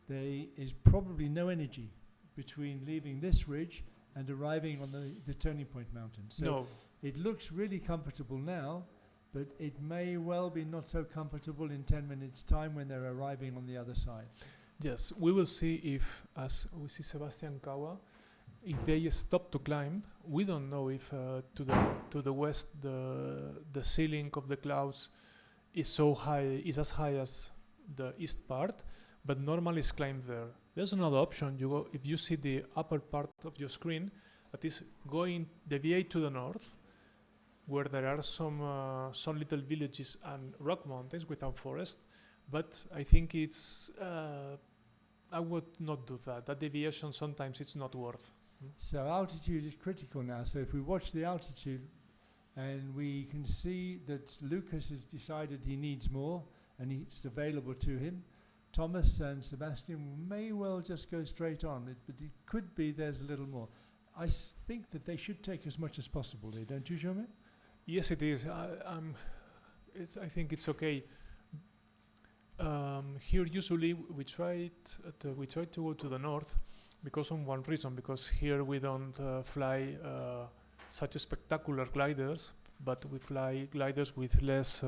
There is probably no energy between leaving this ridge and arriving on the turning point mountain. So no. It looks really comfortable now, but it may well be not so comfortable in 10 minutes' time when they're arriving on the other side. Yes, we will see if, as we see Sebastian Kawa, if they stop to climb. We don't know if to the west the ceiling of the clouds is as high as the east part, but normally it's climbed there. There's another option. You go if you see the upper part of your screen, that is deviate to the north, where there are some little villages and rock mountains without forest. But I think it's I would not do that. That deviation sometimes it's not worth. So altitude is critical now. So if we watch the altitude, and we can see that Lucas has decided he needs more, and it's available to him. Thomas and Sebastian may well just go straight on, but it could be there's a little more. I think that they should take as much as possible there, don't you, Jeremy? Yes, it is. I think it's okay. Here, usually, we try to go to the north because of one reason. Because here we don't fly such spectacular gliders, but we fly gliders with less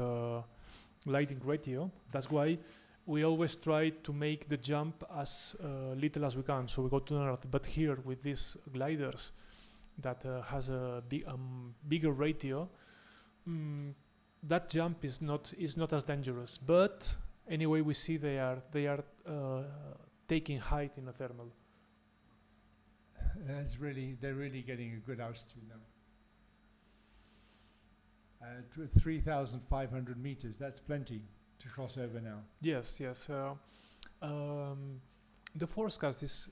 gliding ratio. That's why we always try to make the jump as little as we can. So we go to the north. But here, with these gliders that has a bigger ratio, that jump is not as dangerous. But anyway, we see they are taking height in the thermal. They're really getting a good altitude now. 3,500 meters. That's plenty to cross over now. Yes. The forecast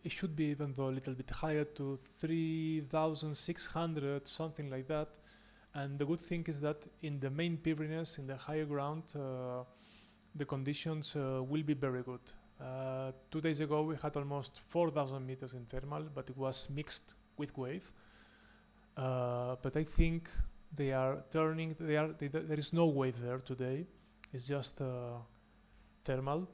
it should be even though a little bit higher to 3,600, something like that. And the good thing is that in the main Pyrenees, in the higher ground, the conditions will be very good. 2 days ago we had almost 4,000 meters in thermal, but it was mixed with wave. But I think they are turning. There is no wave there today. It's just thermal.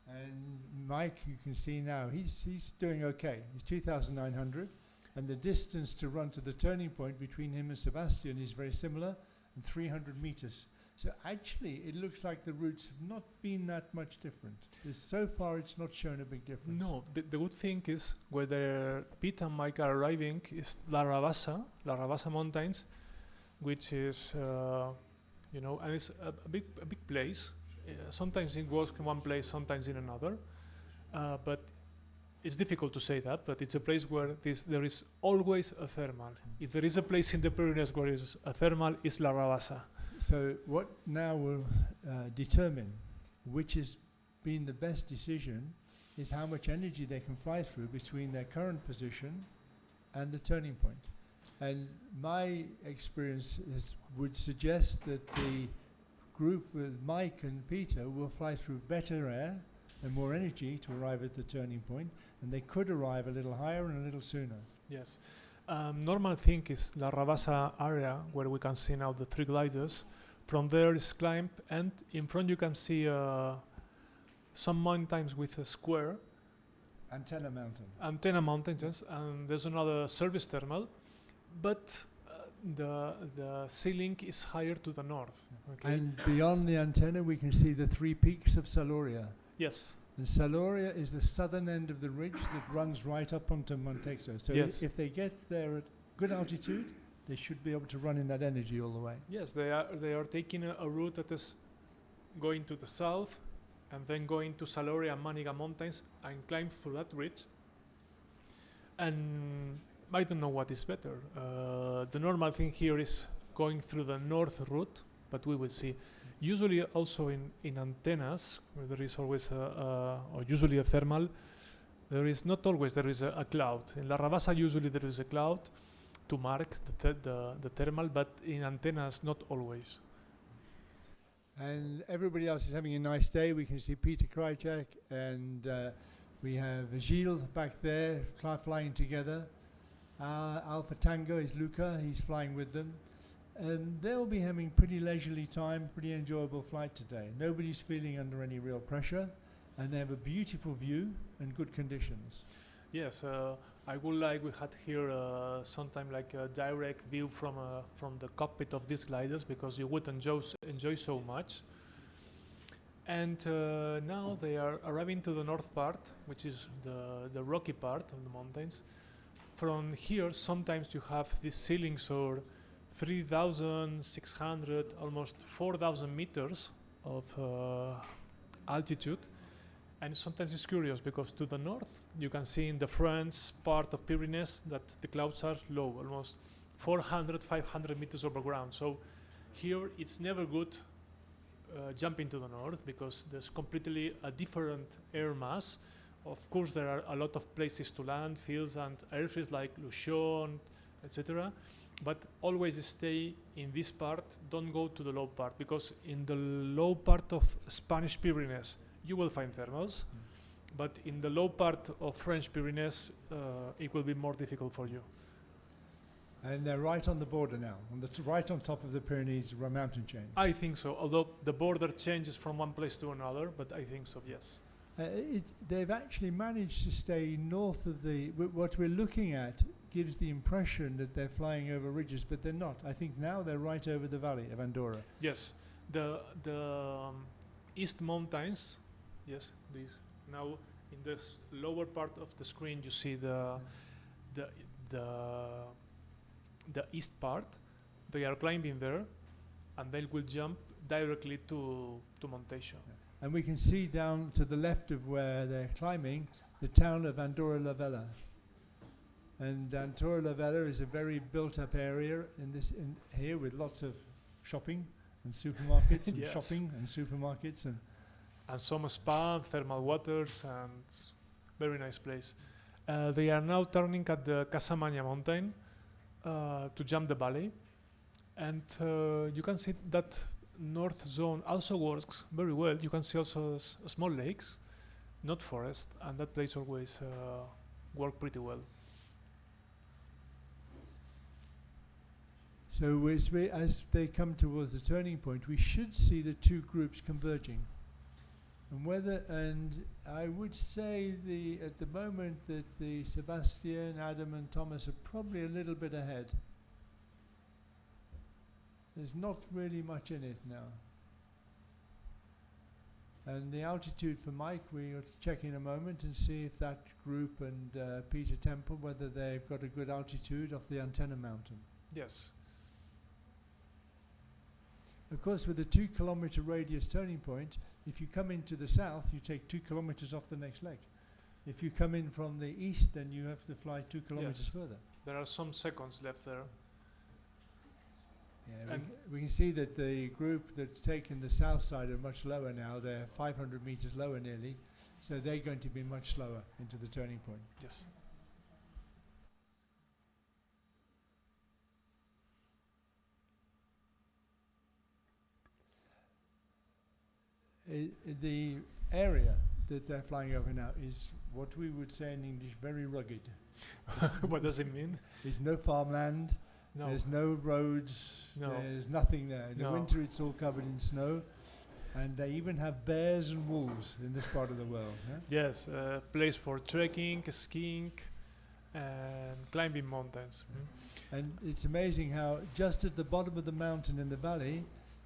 And Mike, you can see now he's doing okay. He's 2,900, and the distance to run to the turning point between him and Sebastian is very similar, and 300 meters. So actually, it looks like the routes have not been that much different. So far, it's not shown a big difference. No, the good thing is whether Pete and Mike are arriving is La Rabassa Mountains, which is you know, and it's a big place. Sometimes it works in one place, sometimes in another, but it's difficult to say that. But it's a place where there is always a thermal. If there is a place in the Pyrenees where there is a thermal, it's La Rabassa. So what now will determine which has been the best decision is how much energy they can fly through between their current position and the turning point. And my experience would suggest that the group with Mike and Peter will fly through better air and more energy to arrive at the turning point, and they could arrive a little higher and a little sooner. Yes. Normal thing is La Rabassa area where we can see now the 3 gliders. From there is climb, and in front you can see some mountains with a square. Antenna Mountain. Antenna Mountains, yes, and there's another service thermal, but the ceiling is higher to the north. Okay? And beyond the antenna we can see the 3 peaks of Saloria. Yes. And Saloria is the southern end of the ridge that runs right up onto Montexo. So yes. if they get there at good altitude, they should be able to run in that energy all the way. Yes, they are taking a route that is going to the south and then going to Saloria and Maniga Mountains and climb through that ridge. And I don't know what is better. The normal thing here is going through the north route, but we will see. Usually also in antennas, where there is always or usually a thermal, there is not always there is a cloud. In La Rabassa usually there is a cloud to mark the thermal, but in antennas not always. And everybody else is having a nice day. We can see Peter Krajcek and we have Gilles back there flying together. Alpha Tango is Luca, he's flying with them. And they'll be having pretty leisurely time, pretty enjoyable flight today. Nobody's feeling under any real pressure, and they have a beautiful view and good conditions. Yes, I would like we had here sometime like a direct view from the cockpit of these gliders, because you would enjoy so much. And now they are arriving to the north part, which is the rocky part of the mountains. From here, sometimes you have these ceilings or 3,600, almost 4,000 meters of altitude. And sometimes it's curious because to the north, you can see in the French part of Pyrenees that the clouds are low, almost 400, 500 meters over ground. So here it's never good jumping to the north because there's completely a different air mass. Of course, there are a lot of places to land, fields and airfields like Luchon, etc. But always stay in this part, don't go to the low part, because in the low part of Spanish Pyrenees, you will find thermals, but in the low part of French Pyrenees, it will be more difficult for you. And they're right on the border now, right on top of the Pyrenees mountain chain. I think so, although the border changes from one place to another, but I think so, yes. They've actually managed to stay north of what we're looking at gives the impression that they're flying over ridges, but they're not. I think now they're right over the valley of Andorra. Yes, the East Mountains, yes, now in this lower part of the screen you see the east part. They are climbing there, and they will jump directly to Monteixo. Yeah. And we can see down to the left of where they're climbing the town of Andorra la Vella. And Andorra la Vella is a very built-up area in here with lots of shopping and supermarkets and yes. shopping and supermarkets and some spa, thermal waters, and very nice place. They are now turning at the Casamanya mountain to jump the valley, and you can see that north zone also works very well. You can see also small lakes, not forest, and that place always work pretty well. so as they come towards the turning point, we should see the two groups converging. And I would say at the moment that the Sebastian, Adam and Thomas are probably a little bit ahead. There's not really much in it now. And the altitude for Mike, we'll check in a moment and see if that group and Peter Temple, whether they've got a good altitude off the antenna mountain. Yes. Of course, with a 2 kilometer radius turning point, if you come into the south, you take 2 kilometers off the next leg. If you come in from the east, then you have to fly 2 kilometers further. There are some seconds left there. Yeah, And we can see that the group that's taken the south side are much lower now. They're 500 meters lower nearly, so they're going to be much slower into the turning point. Yes. The area that they're flying over now is what we would say in English very rugged. What does it mean? There's no farmland, No. there's no roads, No. there's nothing there. In the No. winter it's all covered in snow, and they even have bears and wolves in this part of the world. Yeah? Yes, place for trekking, skiing, and climbing mountains. And it's amazing how just at the bottom of the mountain in the valley,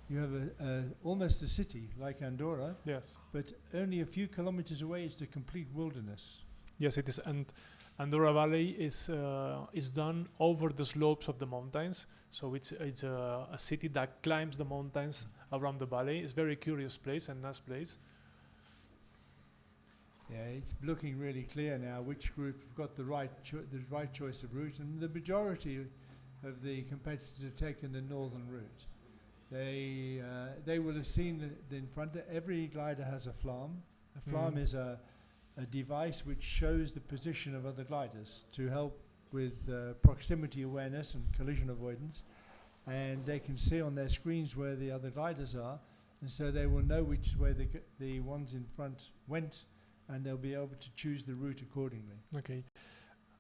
you have almost a city like Andorra, Yes. but only a few kilometers away it's a complete wilderness. Yes, it is. And Andorra Valley is done over the slopes of the mountains. So it's a city that climbs the mountains around the valley. It's a very curious place and nice place. Yeah, it's looking really clear now which group got the right choice of route, and the majority of the competitors have taken the northern route. They will have seen the in front. Every glider has a flam. A flam is a device which shows the position of other gliders to help with proximity awareness and collision avoidance. And they can see on their screens where the other gliders are, and so they will know which way the ones in front went, and they'll be able to choose the route accordingly. Okay.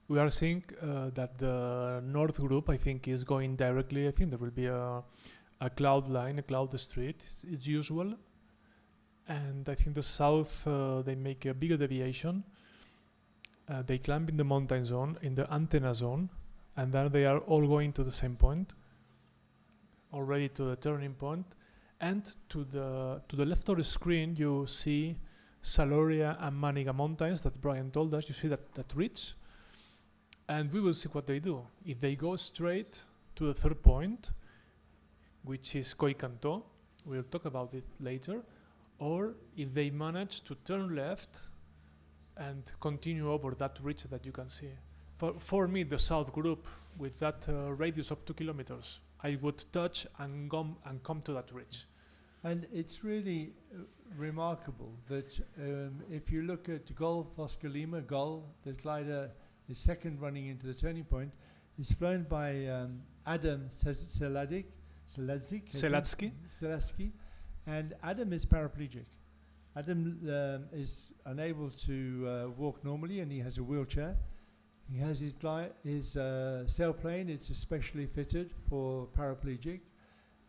We are seeing that the north group, I think, is going directly. I think there will be a cloud line, a cloud street. It's usual. And I think the south, they make a bigger deviation. They climb in the mountain zone, in the antenna zone, and then they are all going to the same point, already to the turning point. And to the left of the screen, you see Saloria and Maniga mountains that Brian told us. You see that ridge. And we will see what they do. If they go straight to the third point, which is Coicanto, we'll talk about it later, or if they manage to turn left and continue over that ridge that you can see. For me, the south group, with that radius of 2 kilometers, I would touch and come to that ridge. And it's really remarkable that if you look at Gol Oscar Lima, Gol, the glider is second running into the turning point, is flown by Adam Selatsky, and Adam is paraplegic. Adam is unable to walk normally, and he has a wheelchair. He has his sailplane. It's especially fitted for paraplegic,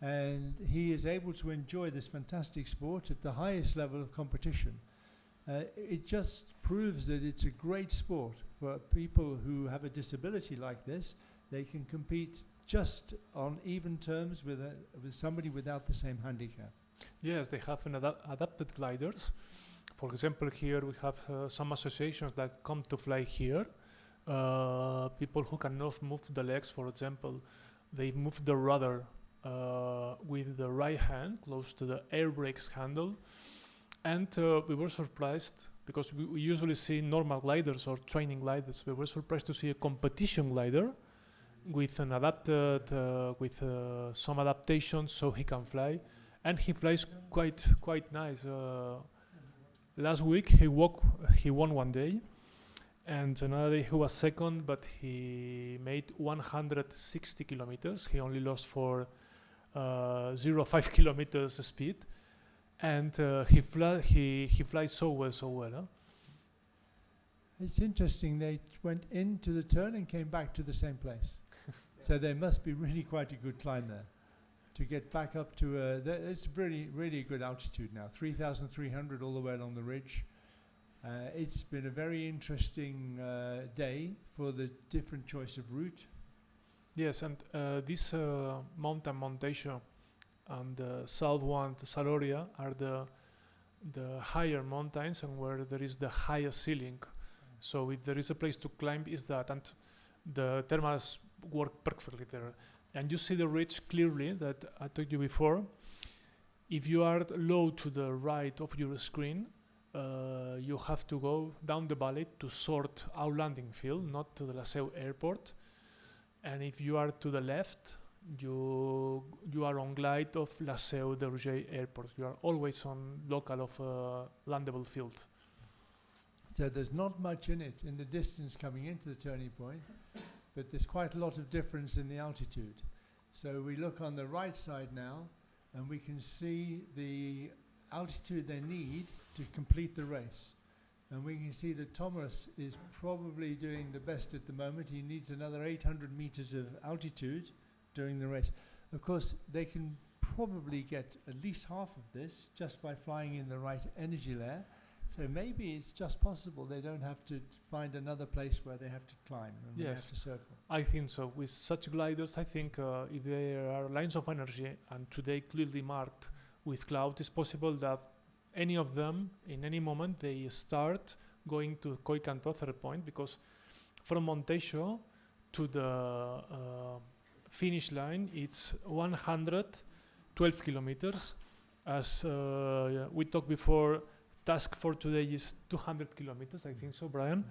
and he is able to enjoy this fantastic sport at the highest level of competition. It just proves that it's a great sport for people who have a disability like this. They can compete just on even terms with somebody without the same handicap. Yes, they have adapted gliders. For example, here we have some associations that come to fly here. People who cannot move the legs, for example, they move the rudder with the right hand close to the air brakes handle. And we were surprised because we usually see normal gliders or training gliders. We were surprised to see a competition glider with an adapted, with some adaptations so he can fly, and he flies quite nice. Last week he won one day, and another day he was second, but he made 160 kilometers. He only lost for 0.5 kilometers speed, and he flies so well. Huh? It's interesting. They went into the turn and came back to the same place. So there must be really quite a good climb there to get back up to it's really a good altitude now, 3,300 all the way along the ridge. It's been a very interesting day for the different choice of route. Yes, and this mountain Montejo and the south one, the Saloria, are the higher mountains and where there is the highest ceiling. So if there is a place to climb, is that, and the thermals work perfectly there. And you see the ridge clearly that I told you before. If you are low to the right of your screen, you have to go down the valley to Sort our landing field, not to the La Seu airport. And if you are to the left, you are on glide of La Seu de Roger airport. You are always on local of landable field. So there's not much in it in the distance coming into the turning point, but there's quite a lot of difference in the altitude. So we look on the right side now, and we can see the altitude they need to complete the race. And we can see that Thomas is probably doing the best at the moment. He needs another 800 meters of altitude during the race. Of course, they can probably get at least half of this just by flying in the right energy layer. So maybe it's just possible they don't have to find another place where they have to climb and they have to circle. I think so. With such gliders, I think if there are lines of energy and today clearly marked with cloud, it's possible that any of them, in any moment, they start going to Coicanto third point, because from Montejo to the finish line, it's 112 kilometers. As we talked before, task for today is 200 kilometers, I think so, Brian.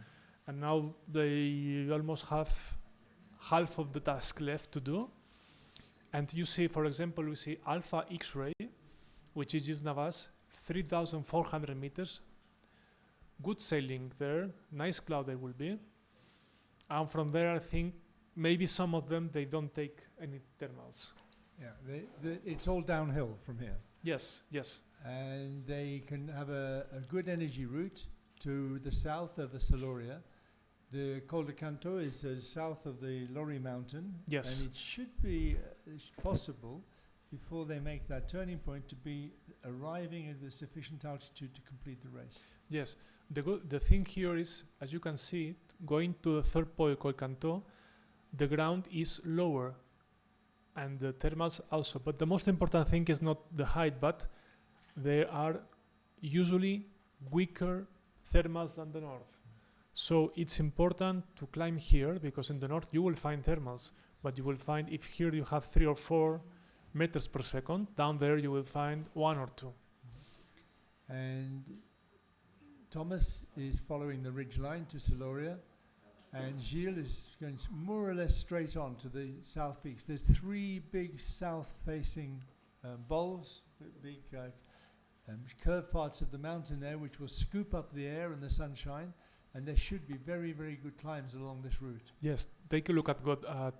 And now they almost have half of the task left to do. And you see, for example, we see Alpha X-ray, which is just Navas, 3,400 meters. Good sailing there, nice cloud there will be. And from there, I think maybe some of them, they don't take any thermals. Yeah, it's all downhill from here. Yes, yes. And they can have a good energy route to the south of the Siluria. The Col de Canto is south of the Lorry Mountain. Yes. And it should be possible, before they make that turning point, to be arriving at the sufficient altitude to complete the race. Yes. The thing here is, as you can see, going to the third point, Col Canto, the ground is lower and the thermals also. But the most important thing is not the height, but there are usually weaker thermals than the north. So it's important to climb here, because in the north you will find thermals, but you will find, if here you have 3 or 4 meters per second, down there you will find 1 or 2. And Thomas is following the ridge line to Siluria, and Gilles is going more or less straight on to the south peaks. There's 3 big south-facing bowls, big curved parts of the mountain there, which will scoop up the air and the sunshine, and there should be very, very good climbs along this route. Yes, take a look at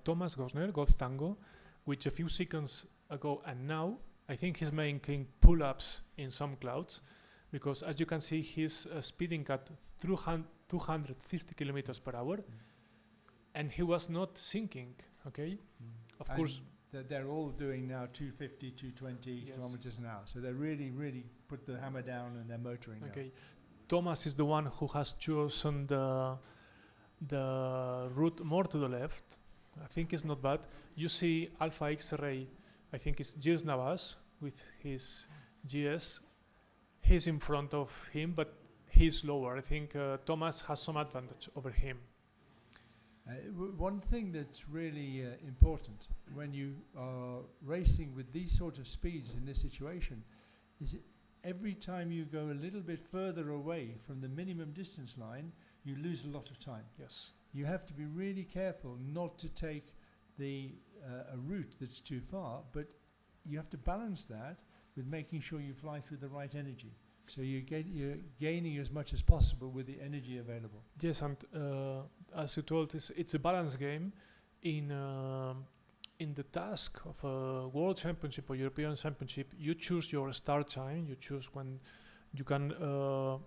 Thomas Gosner, God Tango, which a few seconds ago and now, I think he's making pull-ups in some clouds, because as you can see, he's speeding at 250 kilometers per hour, and he was not sinking, okay? Of And course. they're all doing now 250, 220 kilometers an hour. So they really, really put the hammer down and they're motoring Okay. now. Thomas is the one who has chosen the route more to the left. I think it's not bad. You see Alpha X-ray, I think it's GS Navas with his GS. He's in front of him, but he's lower. I think Thomas has some advantage over him. One thing that's really important when you are racing with these sort of speeds in this situation is every time you go a little bit further away from the minimum distance line, you lose a lot of time. Yes. You have to be really careful not to take a route that's too far, but you have to balance that with making sure you fly through the right energy. So you're gaining as much as possible with the energy available. Yes, and as you told, it's a balance game. In the task of a World Championship or European Championship, you choose your start time. You choose when you can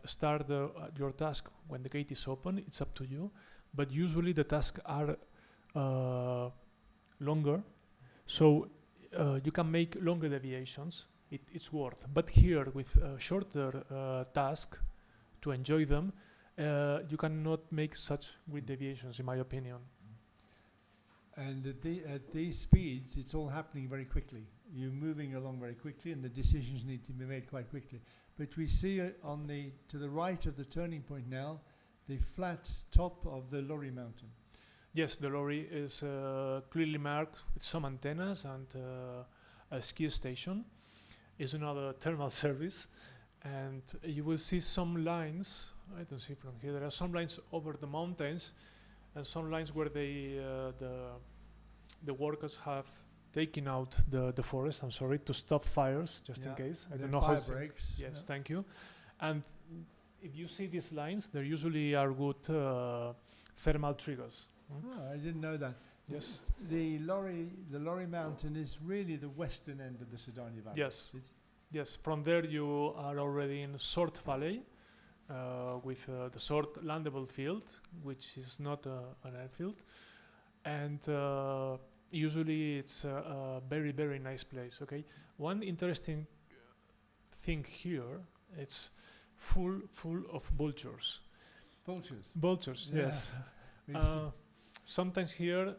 start your task when the gate is open. It's up to you. But usually the tasks are longer, so you can make longer deviations. It's worth. But here, with a shorter task, to enjoy them, you cannot make such great deviations, in my opinion. And at these speeds, it's all happening very quickly. You're moving along very quickly, and the decisions need to be made quite quickly. But we see to the right of the turning point now, the flat top of the Lorry Mountain. Yes, the lorry is clearly marked with some antennas and a ski station. is another thermal service, and you will see some lines. I don't see from here. There are some lines over the mountains, and some lines where the workers have taken out the forest. I'm sorry, to stop fires, just in case. I don't know how. Fire breaks. Yes, thank you. And if you see these lines, there usually are good thermal triggers. Oh, I didn't know that. Yes. The Lorry Mountain is really the western end of the Cerdanya Valley. Yes. Yes. From there, you are already in Sort Valley, with the Sort landable field, which is not an airfield, and usually it's a very, very nice place. Okay. One interesting thing here, it's full of vultures. Vultures. Yeah. Yes. Sometimes here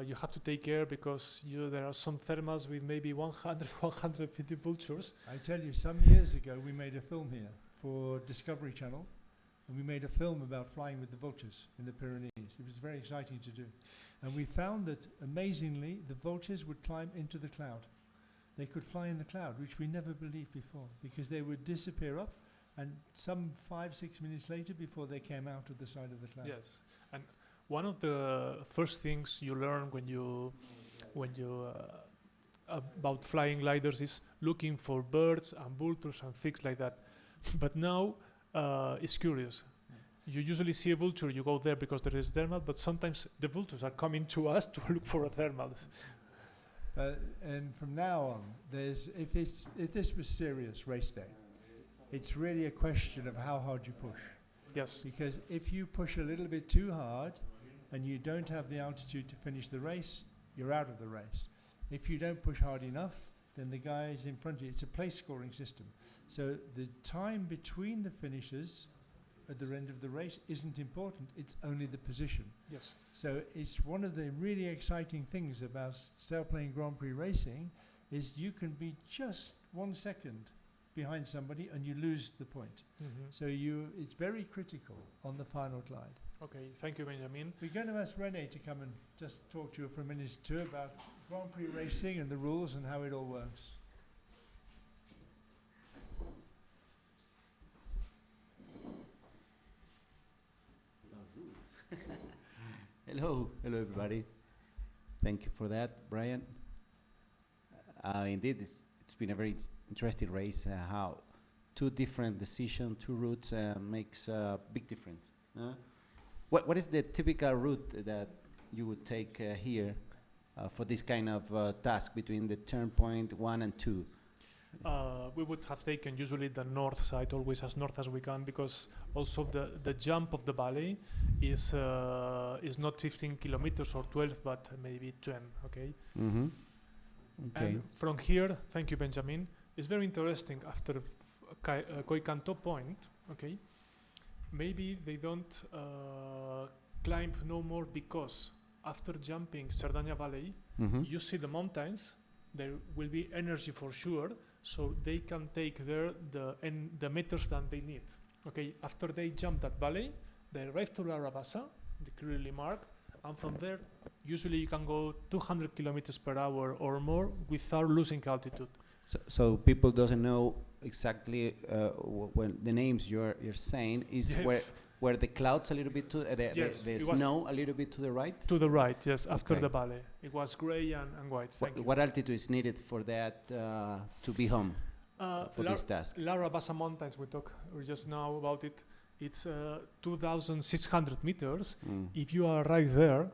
you have to take care because there are some thermals with maybe 100, 150 vultures. I tell you, some years ago we made a film here for Discovery Channel, and we made a film about flying with the vultures in the Pyrenees. It was very exciting to do. And we found that, amazingly, the vultures would climb into the cloud. They could fly in the cloud, which we never believed before, because they would disappear up, and some 5-6 minutes later before they came out of the side of the cloud. Yes, and one of the first things you learn when you about flying gliders is looking for birds and vultures and things like that. But now it's curious. You usually see a vulture, you go there because there is thermal, but sometimes the vultures are coming to us to look for a thermal. And from now on, if this was serious race day, it's really a question of how hard you push. Yes. Because if you push a little bit too hard and you don't have the altitude to finish the race, you're out of the race. If you don't push hard enough, then the guys in front of you, it's a place scoring system. So the time between the finishers at the end of the race isn't important, it's only the position. Yes. So it's one of the really exciting things about Sailplane Grand Prix racing is you can be just 1 second behind somebody and you lose the point. So it's very critical on the final glide. Okay, thank you, Benjamin. We're going to ask Rene to come and just talk to you for a minute or two about Grand Prix racing and the rules and how it all works. Hello everybody. Thank you for that, Brian. Indeed, it's been a very interesting race. How two different decisions, two routes makes a big difference. What is the typical route that you would take here for this kind of task between the turn point 1 and 2? We would have taken usually the north side, always as north as we can, because also the jump of the valley is not 15 kilometers or 12, but maybe 10. Okay. Okay. And from here, thank you, Benjamin. It's very interesting. After Coicanto Point, okay, maybe they don't climb no more because after jumping Cerdanya Valley, you see the mountains. There will be energy for sure, so they can take there the meters that they need. Okay, after they jump that valley, they arrive to La Rabassa, the clearly marked, and from there, usually you can go 200 kilometers per hour or more without losing altitude. So people doesn't know exactly when the names you're saying is where the clouds a little bit to the snow a little bit to the right. To the right, yes. After the valley, it was grey and white. What altitude is needed for that to be home for this task? La Rabassa Mountains, we talked just now about it. It's 2,600 meters. If you arrive there,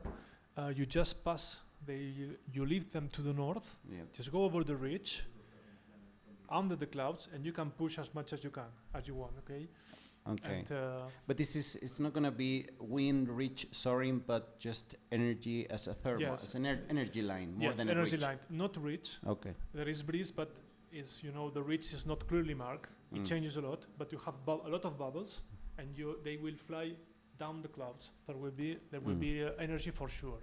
you just pass. You leave them to the north. Just go over the ridge, under the clouds, and you can push as much as you can, as you want. Okay. Okay. But it's not going to be wind, reach, soaring, but just energy as a thermal, as an energy line, more than energy a reach. line, not reach. Okay. There is breeze, but it's the reach is not clearly marked. It changes a lot, but you have a lot of bubbles, and they will fly down the clouds. There will be energy for sure.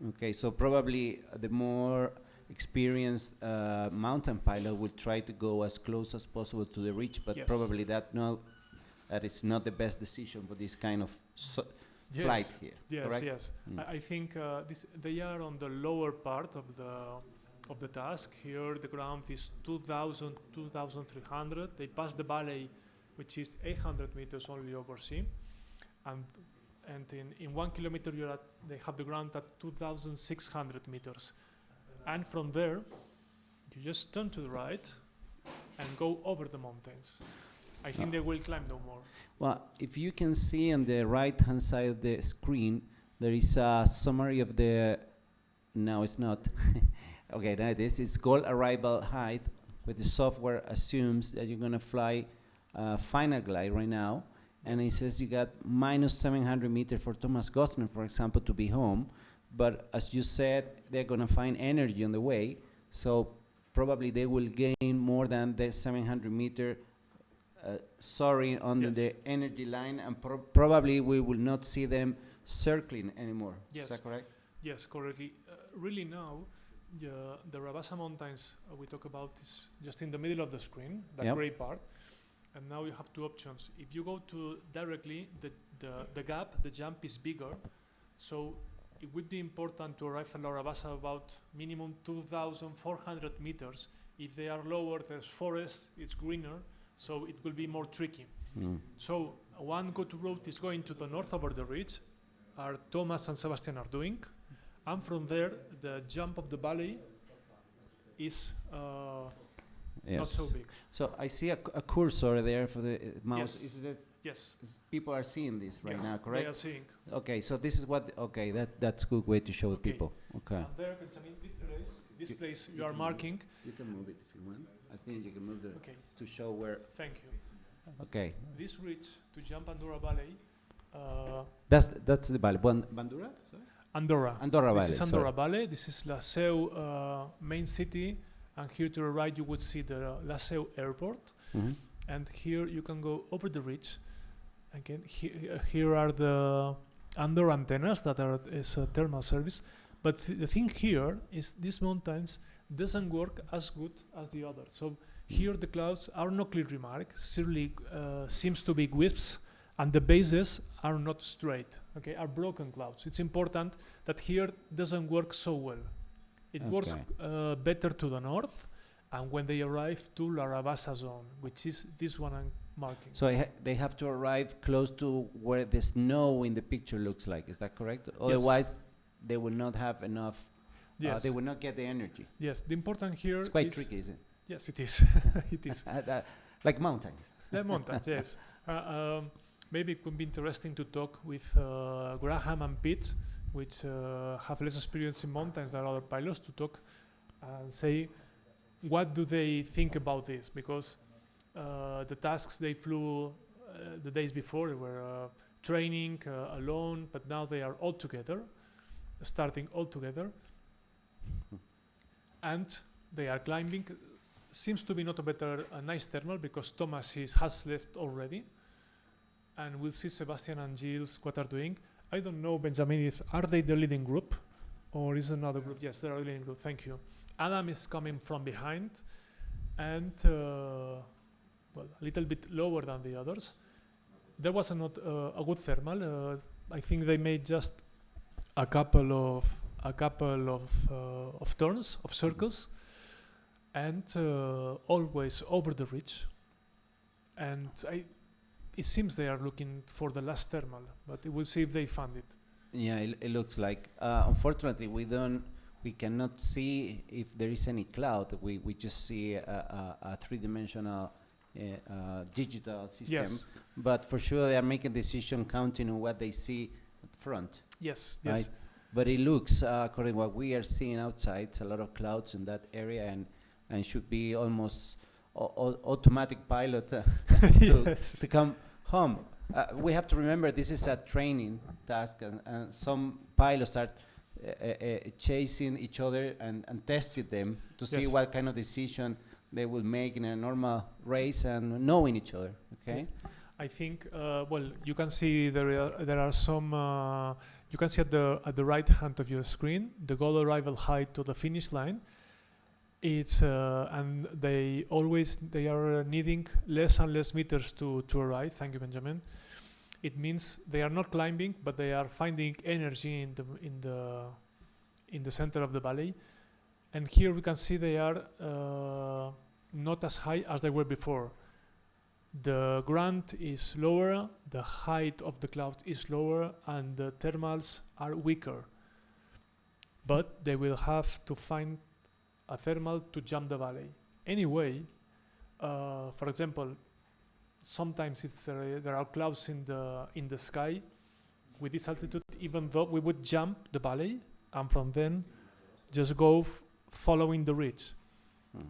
Okay, so probably the more experienced mountain pilot will try to go as close as possible to the reach, but probably that is not the best decision for this kind of flight here. Yes, correct? yes. I think they are on the lower part of of the task. Here the ground is 2,000, 2,300. They pass the valley, which is 800 meters only over sea, and in 1 kilometer they have the ground at 2,600 meters, and from there you just turn to the right and go over the mountains. I think they will climb no more. Well, if you can see on the right-hand side of the screen, there is a summary of the. No, it's not. Okay, now this is goal arrival height, where the software assumes that you're gonna fly final glide right now, and it says you got minus 700 meters for Thomas Gostner, for example, to be home. But as you said, they're gonna find energy on the way, so probably they will gain more than the 700 meter soaring under the energy line, and probably we will not see them circling anymore. Yes. Is that correct? Yes, correctly. Really now, the Rabasa Mountains we talk about is just in the middle of the screen, that gray part. And now you have two options. If you go to directly, the gap, the jump is bigger. So it would be important to arrive at La Rabasa about minimum 2,400 meters. If they are lower, there's forest, it's greener, so it will be more tricky. So one good route is going to the north over the ridge, our Thomas and Sebastian are doing. And from there, the jump of the valley is not so big. So I see a cursor there for the mouse. Yes. Is that Yes. People are seeing this right now, correct? They are seeing. Okay, so this is what. Okay, that's a good way to show people. Okay. And there, Benjamin, this place you are marking. You can move it if you want. I think you can move the to show where. Thank you. Okay. This ridge to jump Andorra Valley. That's the valley. Bandura? Andorra. Andorra Valley. This is Andorra Valley. This is La Seu main city, and here to the right you would see the La Seu airport. And here you can go over the ridge. Again, here are the Andorra antennas that is a thermal service. But the thing here is these mountains doesn't work as good as the others. So here the clouds are not clearly marked. Certainly seems to be wisps, and the bases are not straight. Okay, are broken clouds. It's important that here doesn't work so well. It works better to the north, and when they arrive to La Rabasa zone, which is this one I'm marking. So they have to arrive close to where the snow in the picture looks like. Is that correct? Otherwise, they will not have enough. Yes. They will not get the energy. Yes. The important here. It's quite tricky, is it? Yes, it is. It is. Like mountains. Like mountains. Yes. Maybe it could be interesting to talk with Graham and Pete, which have less experience in mountains than other pilots, to talk and say what do they think about this, because the tasks they flew the days before were training alone, but now they are all together, starting all together, and they are climbing. Seems to be not a nice thermal, because Thomas has left already, and we'll see Sebastian and Gilles what are doing. I don't know, Benjamin, are they the leading group or is another group? Yes, they're a leading group. Thank you. Adam is coming from behind, and well, a little bit lower than the others. There was not a good thermal. I think they made just a couple of turns, of circles, and always over the ridge. And it seems they are looking for the last thermal, but we'll see if they find it. Yeah, it looks like. Unfortunately, we cannot see if there is any cloud. We just see a three-dimensional digital system. Yes. But for sure, they are making a decision counting on what they see at front. Yes, right? yes. But it looks, according to what we are seeing outside, it's a lot of clouds in that area, and should be almost automatic pilot to come home. We have to remember this is a training task, and some pilots are chasing each other and testing them to see what kind of decision they will make in a normal race, and knowing each other. Okay. Yes. I think well, you can see there are some. You can see at the right hand of your screen the goal arrival height to the finish line. It's and they are needing less and less meters to arrive. Thank you, Benjamin. It means they are not climbing, but they are finding energy in the center of the valley. And here we can see they are not as high as they were before. The ground is lower, the height of the cloud is lower, and the thermals are weaker. But they will have to find a thermal to jump the valley. Anyway, for example, sometimes if there are clouds in the sky, with this altitude, even though we would jump the valley, and from then just go following the ridge.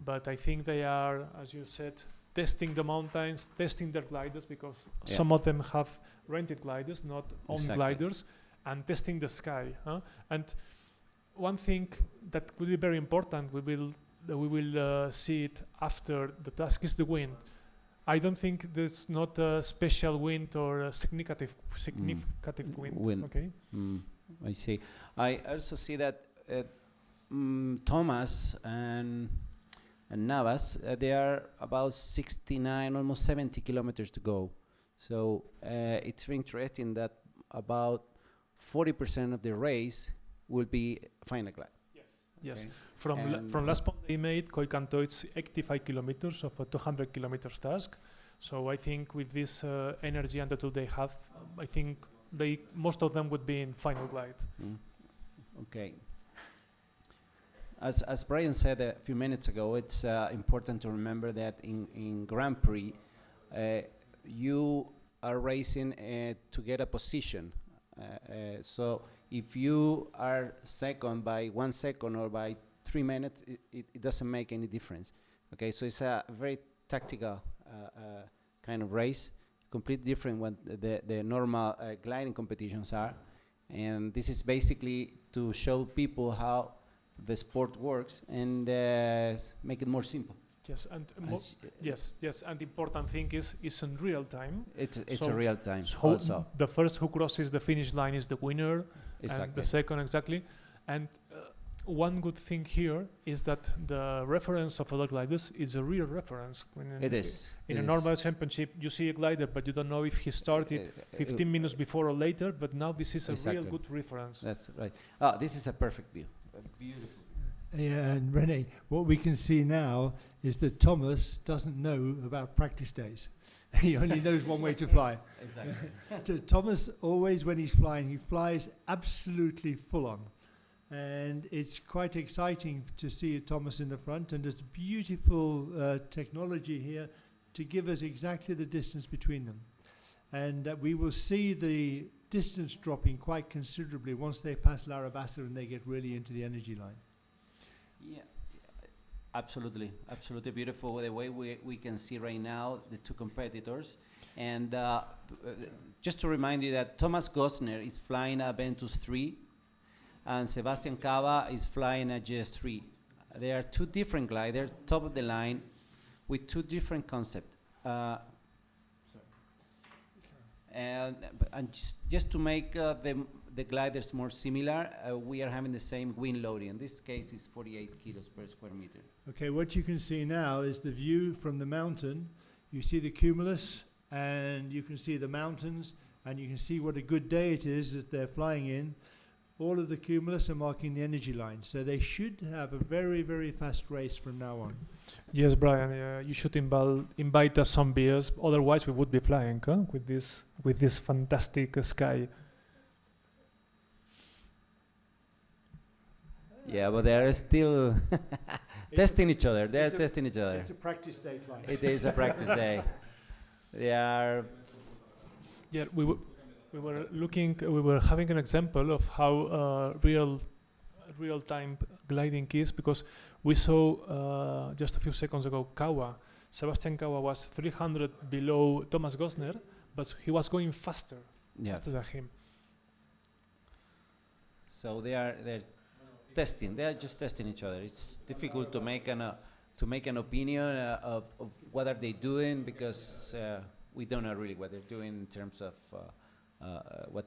But I think they are, as you said, testing the mountains, testing their gliders, because some of them have rented gliders, not own gliders, and testing the sky. And one thing that could be very important, we will see it after the task, is the wind. I don't think there's not a special wind or a significant wind. Okay. I see. I also see that Thomas and Navas, they are about 69, almost 70 kilometers to go. So it's interesting that about 40% of the race will be final glide. Yes. Okay. From last point they made, Koikanto, it's 85 kilometers of a 200 kilometers task. So I think with this energy and the tool they have, I think most of them would be in final glide. Okay. As Brian said a few minutes ago, it's important to remember that in Grand Prix, you are racing to get a position. So if you are second by 1 second or by 3 minutes, it doesn't make any difference. Okay, so it's a very tactical kind of race, completely different what the normal gliding competitions are. And this is basically to show people how the sport works and make it more simple. Yes, and yes, and the important thing is in real time. It's a real time. So also, the first who crosses the finish line is the winner, exactly. And the second exactly. And one good thing here is that the reference of other gliders is a real reference. It is. In a normal championship, you see a glider, but you don't know if he started 15 minutes before or later. But now this is a real good reference. That's right. This is a perfect view. Beautiful. Yeah, and Rene, what we can see now is that Thomas doesn't know about practice days. He only knows one way to fly. Exactly. Thomas, always when he's flying, he flies absolutely full on. And it's quite exciting to see Thomas in the front, and there's beautiful technology here to give us exactly the distance between them. And we will see the distance dropping quite considerably once they pass La Rabassa and they get really into the energy line. Yeah, absolutely beautiful the way we can see right now the two competitors. And just to remind you that Thomas Gosner is flying a Ventus 3 and Sebastian Kawa is flying a GS3. They are two different gliders, top of the line, with two different concepts. And just to make the gliders more similar, we are having the same wind loading. In this case, is 48 kilos per square meter. Okay, what you can see now is the view from the mountain. You see the cumulus, and you can see the mountains, and you can see what a good day it is that they're flying in. All of the cumulus are marking the energy line, so they should have a very, very fast race from now on. Yes, Brian, you should invite us some beers. Otherwise, we would be flying with this fantastic sky. Yeah, but they are still testing each other. They are testing each other. It's a practice day flight. It is a practice day. They are. Yeah, we were having an example of how real-time gliding is, because we saw just a few seconds ago Sebastian Kawa was 300 below Thomas Gosner, but he was going faster than him. So they're testing. They are just testing each other. It's difficult to make an opinion of what are they doing, because we don't know really what they're doing in terms of what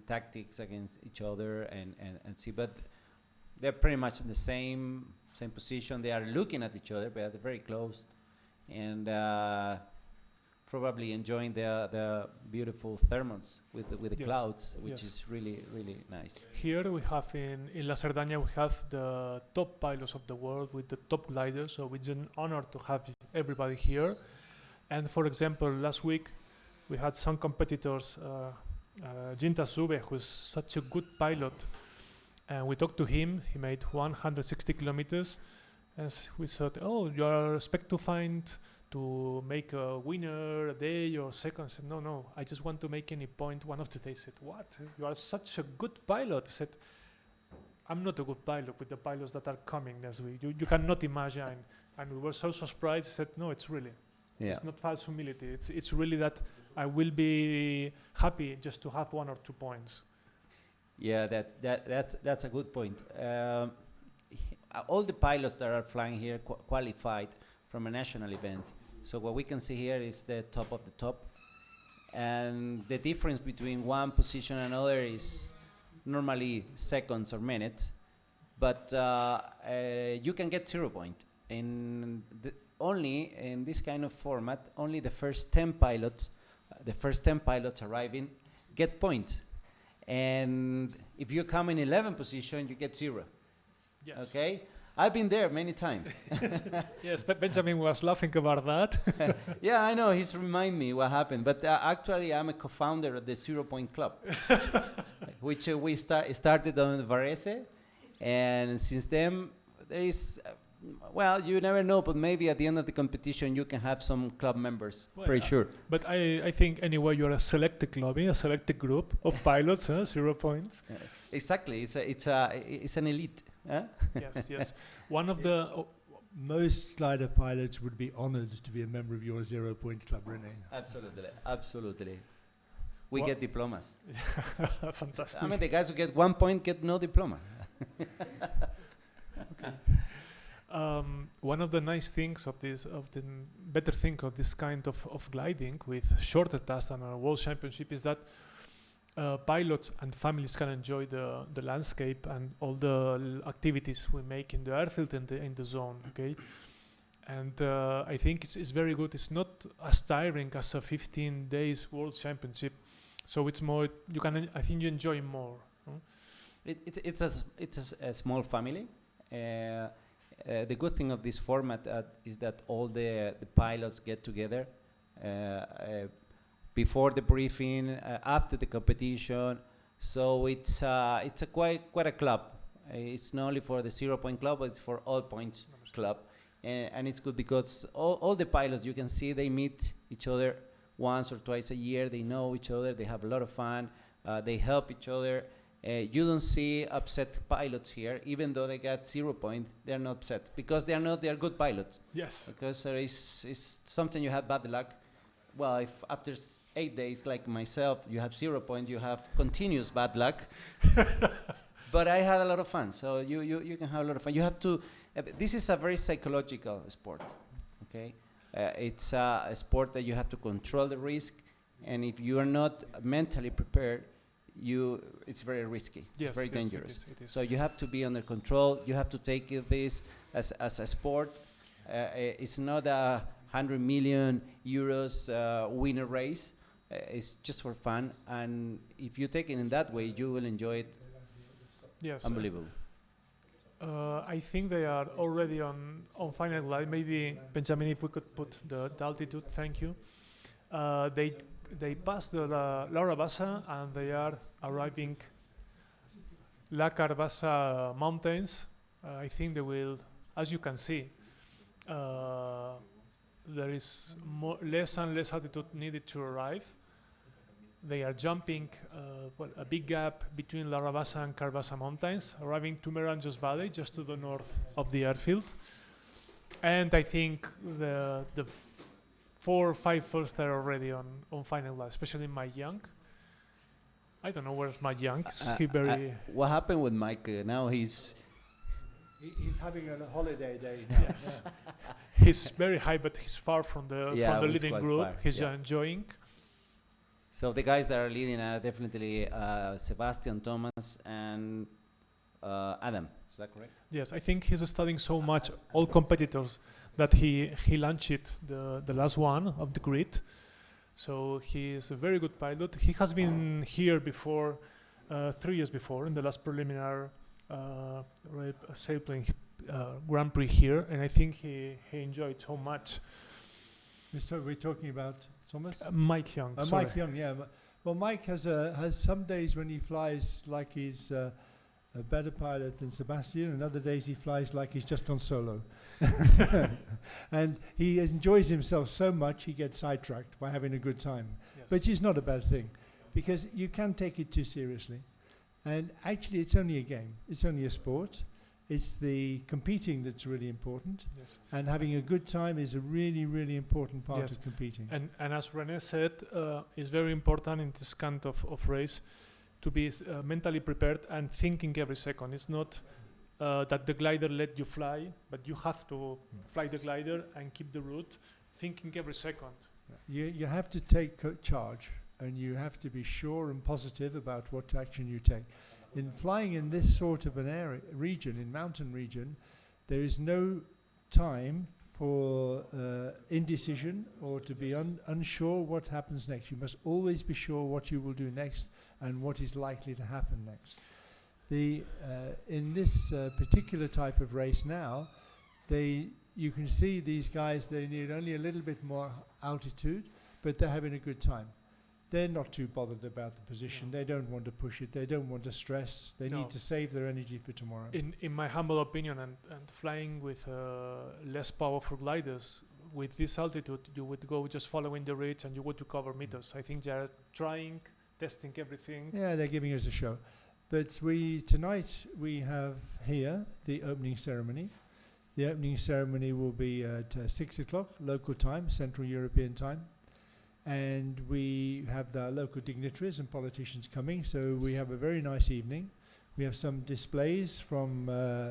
tactics against each other and see. But they're pretty much in the same position. They are looking at each other, but they're very close. And probably enjoying the beautiful thermals with the Yes. clouds, which Yes. is really, really nice. Here we have in La Cerdanya, we have the top pilots of the world with the top gliders, so it's an honor to have everybody here. And for example, last week we had some competitors, Jinta Sube, who's such a good pilot, and we talked to him. He made 160 kilometers, and we thought, oh, you are expect to make a winner a day or second. I said, no, I just want to make any point one of the days. I said, what? You are such a good pilot. I said, I'm not a good pilot with the pilots that are coming as you cannot imagine. And we were so surprised. I said, no, it's really. Yeah. It's not false humility. It's really that I will be happy just to have 1 or 2 points. Yeah, that's a good point. All the pilots that are flying here qualified from a national event. So what we can see here is the top of the top. And the difference between one position and another is normally seconds or minutes. But you can get 0 point. Only in this kind of format, only the first 10 pilots arriving get points. And if you come in 11th position, you get 0. Yes. Okay? I've been there many times. Yes, Benjamin was laughing about that. Yeah, I know. He's remind me what happened. But actually, I'm a co-founder of the 0 Point Club, which we started on Varese. And since then, there is... well, you never know, but maybe at the end of the competition you can have some club members, Well, pretty sure. But I think anyway you're a selected club, a selected group of pilots, 0 points. Exactly, it's an elite. Huh? Yes. One of the Most glider pilots would be honored to be a member of your 0 Point Club, Rene. Absolutely. We get diplomas. Fantastic. I mean, the guys who get 1 point get no diploma. One of the nice things of the better thing of this kind of gliding with shorter tasks than a world championship is that pilots and families can enjoy the landscape and all the activities we make in the airfield and in the zone. Okay, and I think it's very good. It's not as tiring as a 15 days world championship, so it's more. I think you enjoy more. It's a small family. The good thing of this format is that all the pilots get together before the briefing, after the competition. So it's quite a club. It's not only for the 0 Point Club, but it's for all points club. And it's good because all the pilots, you can see they meet each other once or twice a year. They know each other. They have a lot of fun. They help each other. You don't see upset pilots here, even though they got 0 point. They're not upset because they are good pilots. Yes. Because it's something you had bad luck. Well, if after 8 days, like myself, you have 0 point, you have continuous bad luck. But I had a lot of fun, so you can have a lot of fun. You have to. This is a very psychological sport. Okay, it's a sport that you have to control the risk, and if you are not mentally prepared, it's very risky. Yes, it's very dangerous. It is. So you have to be under control. You have to take this as a sport. It's not a 100 million euros winner race. It's just for fun, and if you take it in that way, you will enjoy it. Yes. Unbelievable. I think they are already on final glide. Maybe Benjamin, if we could put the altitude. Thank you. They passed the La Rabassa and they are arriving La Carbassa mountains. I think they will, as you can see, there is less and less altitude needed to arrive. They are jumping a big gap between La Rabassa and Carbassa mountains, arriving to Meranges Valley, just to the north of the airfield. And I think the 4 or 5 first are already on final glide, especially Mike Young. I don't know where's Mike Young. What happened with Mike? Now he's having a holiday day. Yes. He's very high, but he's far from the leading group. Far. He's enjoying. So the guys that are leading are definitely Sebastian, Thomas, and Adam. Is that correct? Yes, I think he's studying so much all competitors that he launched the last one of the grid, So he is a very good pilot. He has been here before, 3 years before, in the last preliminary Sailplane Grand Prix here, and I think he enjoyed so much. We're talking about Thomas? Mike Young. Mike Young, yeah. Well, Mike has some days when he flies like he's a better pilot than Sebastian, and other days he flies like he's just gone solo. And he enjoys himself so much he gets sidetracked by having a good time, Yes. which is not a bad thing, because you can take it too seriously. And actually, it's only a game. It's only a sport. It's the competing that's really important. Yes. And having a good time is a really, really important part Yes. of competing. And as René said, it's very important in this kind of race to be mentally prepared and thinking every second. It's not that the glider let you fly, but you have to fly the glider and keep the route, thinking every second. You have to take charge, and you have to be sure and positive about what action you take. In flying in this sort of an region, in mountain region, there is no time for indecision or to be unsure what happens next. You must always be sure what you will do next and what is likely to happen next. In this particular type of race now, you can see these guys, they need only a little bit more altitude, but they're having a good time. They're not too bothered about the position. No. They don't want to push it. They don't want to stress. They No. need to save their energy for tomorrow. In my humble opinion, and flying with less powerful gliders, with this altitude, you would go just following the ridge and you would recover meters. I think they are trying, testing everything. Yeah, they're giving us a show. But tonight we have here the opening ceremony. The opening ceremony will be at 6 o'clock local time, Central European time. And we have the local dignitaries and politicians coming, so we have a very nice evening. We have some displays from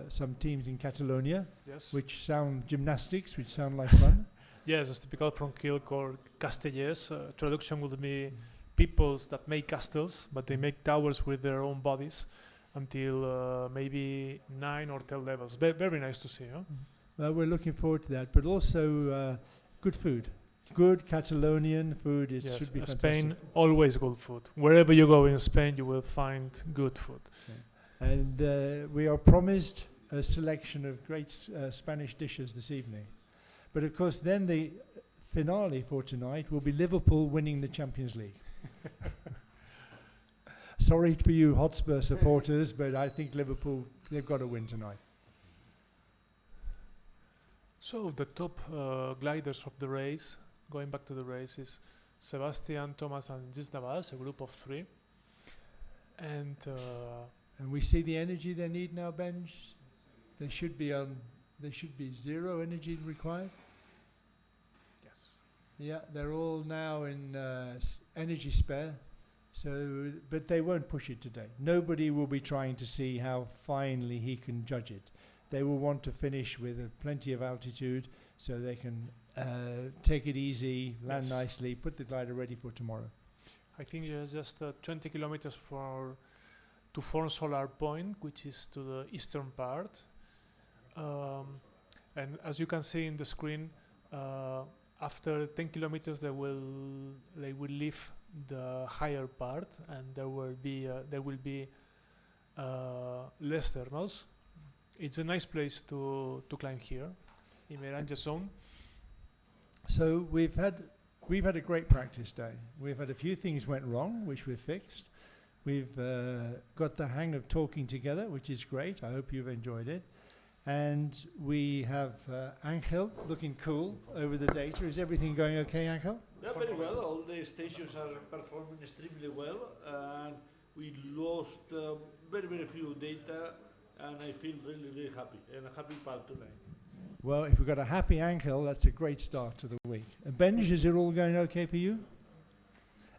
some teams in Catalonia, Yes. which sound gymnastics, which sound like fun. Yes, it's typical from Kilk or Castellers. Traduction would be peoples that make castles, but they make towers with their own bodies until maybe 9 or 10 levels. Very nice to see, huh? Well, we're looking forward to that, but also good food. Good Catalonian food should be fantastic. Spain, always good food. Wherever you go in Spain, you will find good food. Okay. And we are promised a selection of great Spanish dishes this evening. But of course, then the finale for tonight will be Liverpool winning the Champions League. Sorry for you Hotspur supporters, but I think Liverpool, they've got to win tonight. So the top gliders of the race, going back to the race, is Sebastian, Thomas, and Gilles Navas, a group of 3. And we see the energy they need now, Benj. They should be 0 energy required. yes, Yeah, they're all now in energy spare. So, but they won't push it today. Nobody will be trying to see how finely he can judge it. They will want to finish with plenty of altitude so they can take it easy, land Yes. nicely, put the glider ready for tomorrow. I think it's just 20 kilometers to Forn Solar Point, which is to the eastern part. And as you can see in the screen, after 10 kilometers they will leave the higher part, and there will be less thermals. It's a nice place to climb here in Meranje zone. So we've had a great practice day. We've had a few things went wrong, which we've fixed. We've got the hang of talking together, which is great. I hope you've enjoyed it. And we have Angel looking cool over the data. Is everything going okay, Angel? Yeah, very well. All the stations are performing extremely well, and we lost very, very few data, and I feel really, really happy, and a happy pal tonight. Well, if we've got a happy Angel, that's a great start to the week. Benj, is it all going okay for you?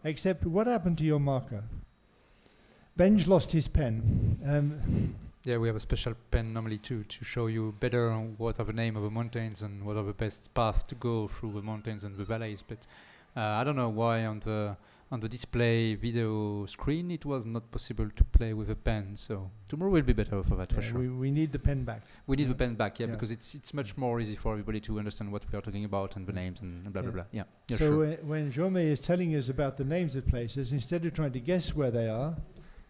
Except, what happened to your marker? Benj lost his pen. Yeah, we have a special pen normally to show you better what are the name of the mountains and what are the best paths to go through the mountains and the valleys. But I don't know why on on the display video screen, it was not possible to play with a pen. So tomorrow will be better for that, for sure. We need the pen back. We need the pen back, because it's much more easy for everybody to understand what we are talking about and the names and blah, blah, blah. Yeah. So sure. when Jaume is telling us about the names of places, instead of trying to guess where they are,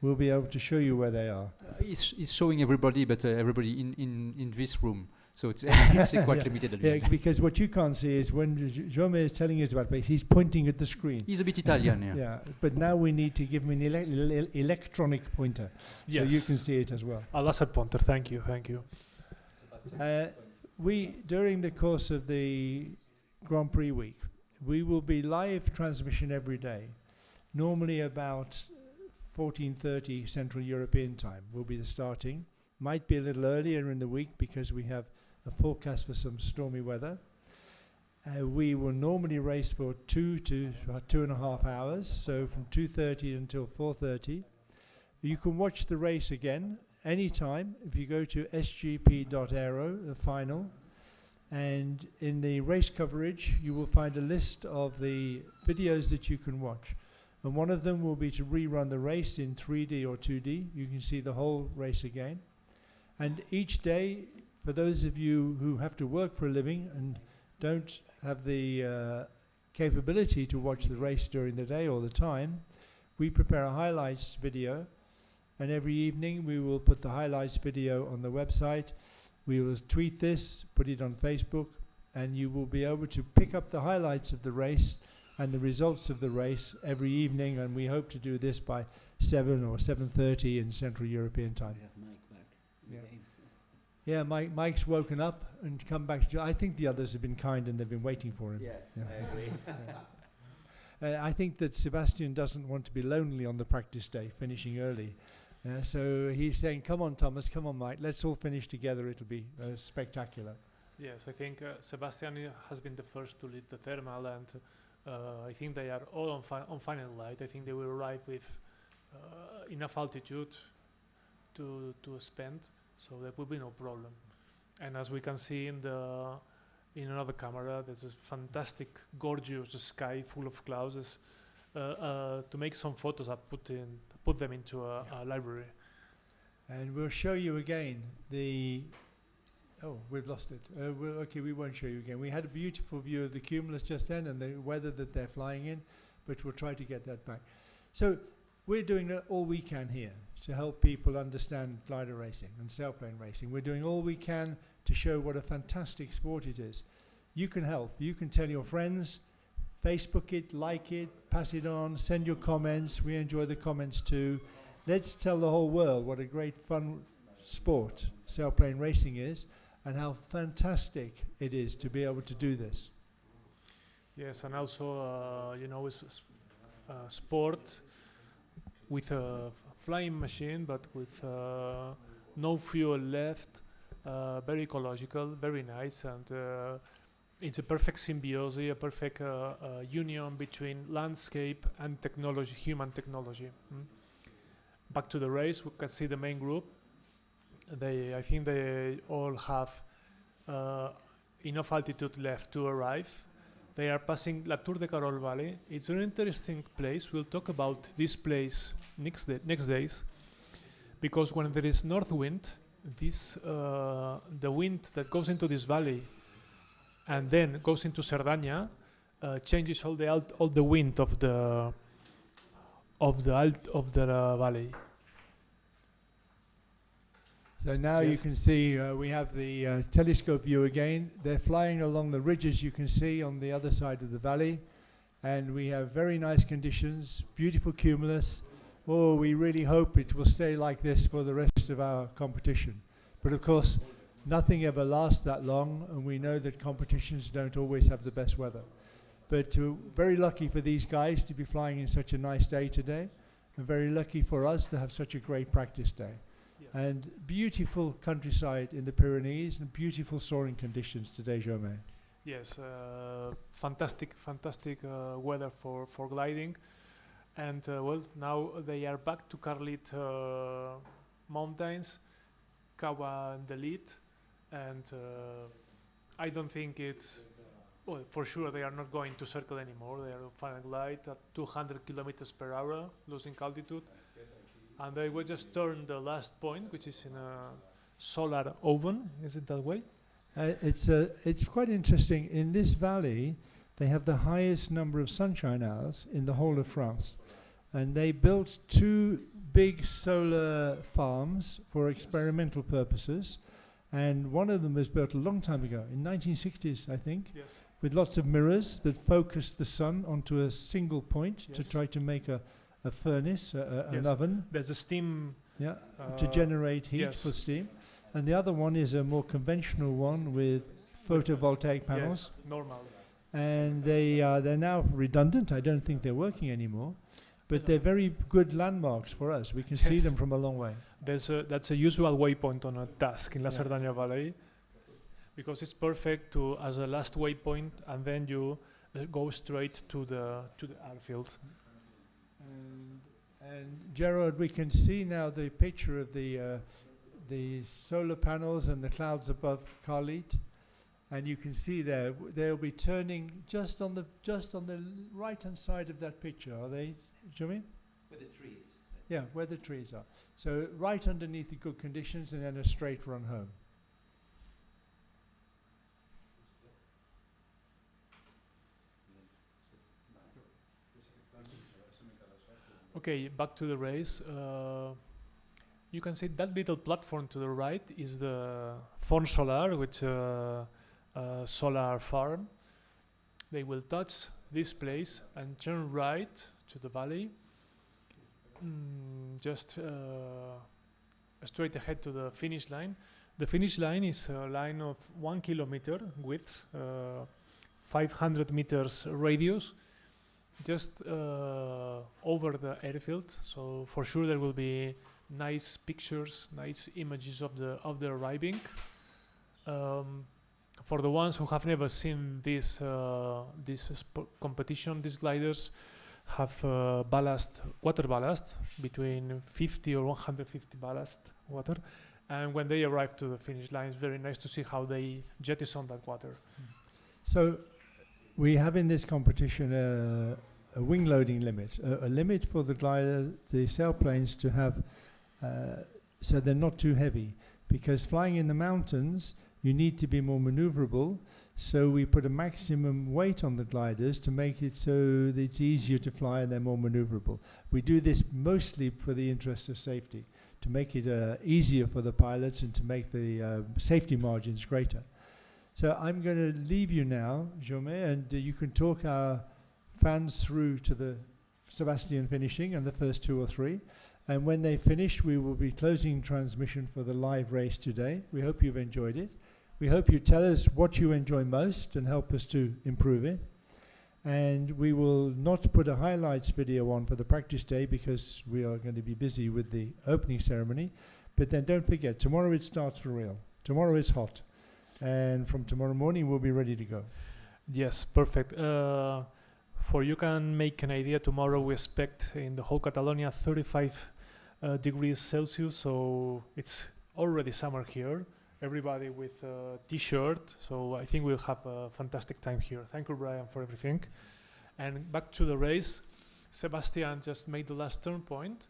we'll be able to show you where they are. He's showing everybody, but everybody in this room. So it's quite limited. Yeah, because what you can't see is when Jaume is telling us about place, he's pointing at the screen. He's a bit Italian, yeah. Yeah, but now we need to give him an electronic pointer, so you can see it as well. A laser pointer, thank you. During the course of the Grand Prix week, we will be live transmission every day, normally about 14:30 Central European time will be the starting. Might be a little earlier in the week because we have a forecast for some stormy weather. We will normally race for 2 to 2.5 hours, so from 2:30 until 4:30. You can watch the race again anytime if you go to sgp.aero, the final, and in the race coverage you will find a list of the videos that you can watch. And one of them will be to rerun the race in 3D or 2D. You can see the whole race again. And each day, for those of you who have to work for a living and don't have the capability to watch the race during the day all the time, we prepare a highlights video. And every evening we will put the highlights video on the website. We will tweet this, put it on Facebook, and you will be able to pick up the highlights of the race and the results of the race every evening, and we hope to do this by 7 or 7:30 in Central European time. We have Mike back in the game. Yeah, Mike's woken up and come back. I think the others have been kind and they've been waiting for him. Yes, Yeah. I agree. I think that Sebastian doesn't want to be lonely on the practice day, finishing early. So he's saying, come on, Thomas, come on, Mike, let's all finish together. It'll be spectacular. Yes, I think Sebastian has been the first to lead the thermal, and I think they are all on final light. I think they will arrive with enough altitude to spend, so there will be no problem. And as we can see in another camera, there's this fantastic, gorgeous sky full of clouds. To make some photos, I put them into a library. And we'll show you again Oh, we've lost it. Okay, we won't show you again. We had a beautiful view of the cumulus just then and the weather that they're flying in, but we'll try to get that back. So we're doing all we can here to help people understand glider racing and sailplane racing. We're doing all we can to show what a fantastic sport it is. You can help. You can tell your friends, Facebook it, like it, pass it on, send your comments. We enjoy the comments too. Let's tell the whole world what a great fun sport sailplane racing is, and how fantastic it is to be able to do this. Yes, and also, it's a sport with a flying machine, but with no fuel left, very ecological, very nice, and it's a perfect symbiosis, a perfect union between landscape and technology, human technology. Back to the race, we can see the main group. I think they all have enough altitude left to arrive. They are passing La Tour de Carol Valley. It's an interesting place. We'll talk about this place next days, because when there is north wind, the wind that goes into this valley and then goes into Cerdanya changes all the wind of the valley. So now you can see we have the telescope view again. They're flying along the ridges you can see on the other side of the valley, and we have very nice conditions, beautiful cumulus. Oh, we really hope it will stay like this for the rest of our competition. But of course, nothing ever lasts that long, and we know that competitions don't always have the best weather. But very lucky for these guys to be flying in such a nice day today, and very lucky for us to have such a great practice day. Yes. And beautiful countryside in the Pyrenees and beautiful soaring conditions today, Jaume. Yes, fantastic weather for gliding. And now they are back to Carlit Mountains, Kawa in the lead. And I don't think it's... well, for sure they are not going to circle anymore. They are flying light at 200 kilometers per hour, losing altitude. And they will just turn the last point, which is in a solar oven. Is it that way? It's quite interesting. In this valley, they have the highest number of sunshine hours in the whole of France. And they built 2 big solar farms for experimental purposes. And one of them was built a long time ago, in 1960s, I think, Yes. with lots of mirrors that focused the sun onto a single point to Yes. try to make a furnace, an Yes. oven, There's a steam. to generate heat yes. for steam. And the other one is a more conventional one with photovoltaic panels. Yes, normal. And they're now redundant. I don't think they're working anymore. But they're very good landmarks for us. We can see Yes. them from a long way. That's a usual waypoint on a task in La Yeah. Cerdanya Valley, because it's perfect to as a last waypoint, and then you go straight to the airfield. And Gerard, we can see now the picture of the solar panels and the clouds above Khalid, and you can see there they'll be turning just on the right hand side of that picture. Are they, Jimmy? Where the trees. Yeah, where the trees are. So right underneath the good conditions, and then a straight run home. Okay, back to the race. You can see that little platform to the right is the Fond Solar, which a solar farm. They will touch this place and turn right to the valley, just straight ahead to the finish line. The finish line is a line of 1 kilometer width, 500 meters radius, just over the airfield. So for sure there will be nice pictures, nice images of the arriving. For the ones who have never seen this competition, these gliders have water ballast, between 50 or 150 ballast water. And when they arrive to the finish line, it's very nice to see how they jettison that water. So we have in this competition a wing loading limit, a limit for the glider, the sailplanes to have, so they're not too heavy. Because flying in the mountains, you need to be more maneuverable. So we put a maximum weight on the gliders to make it so that it's easier to fly and they're more maneuverable. We do this mostly for the interest of safety, to make it easier for the pilots and to make the safety margins greater. So I'm going to leave you now, Jaume, and you can talk our fans through to the Sebastian finishing and the first 2 or 3. And when they finish, we will be closing transmission for the live race today. We hope you've enjoyed it. We hope you tell us what you enjoy most and help us to improve it. And we will not put a highlights video on for the practice day because we are going to be busy with the opening ceremony. But then don't forget, tomorrow it starts for real. Tomorrow is hot. And from tomorrow morning, we'll be ready to go. Yes, perfect. For you can make an idea, tomorrow we expect in the whole Catalonia 35 degrees Celsius, so it's already summer here. Everybody with a t-shirt, so I think we'll have a fantastic time here. Thank you, Brian, for everything. And back to the race, Sebastian just made the last turn point,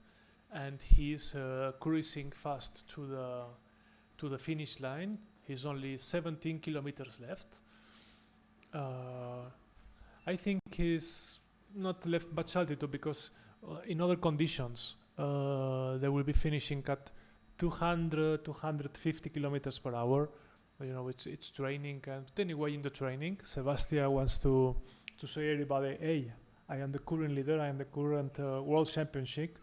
and he's cruising fast to the finish line. He's only 17 kilometers left. I think he's not left much altitude because in other conditions they will be finishing at 200, 250 kilometers per hour. You know, it's training, and anyway, in the training, Sebastian wants to say everybody, hey, I am the current leader, I am the current world championship.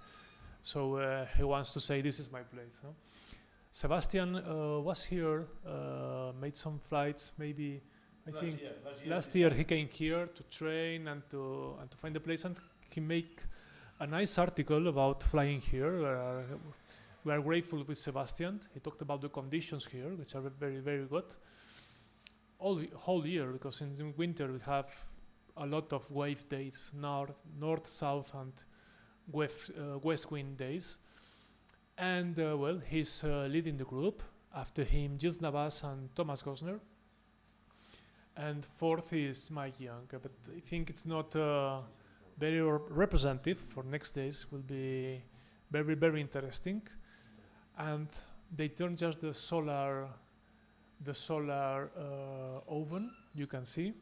So he wants to say, this is my place. Huh? Sebastian was here, made some flights, maybe. Last year he came here to train and to find the place, and he made a nice article about flying here. We are grateful with Sebastian. He talked about the conditions here, which are very, very good. Whole year, because in the winter we have a lot of wave days, north, south, and west wind days. And well, he's leading the group. After him, Gilles Navas and Thomas Gosner. and fourth is Mike Young. But I think it's not very representative for next days. Will be very, very interesting. And they turn just the solar oven, you can see,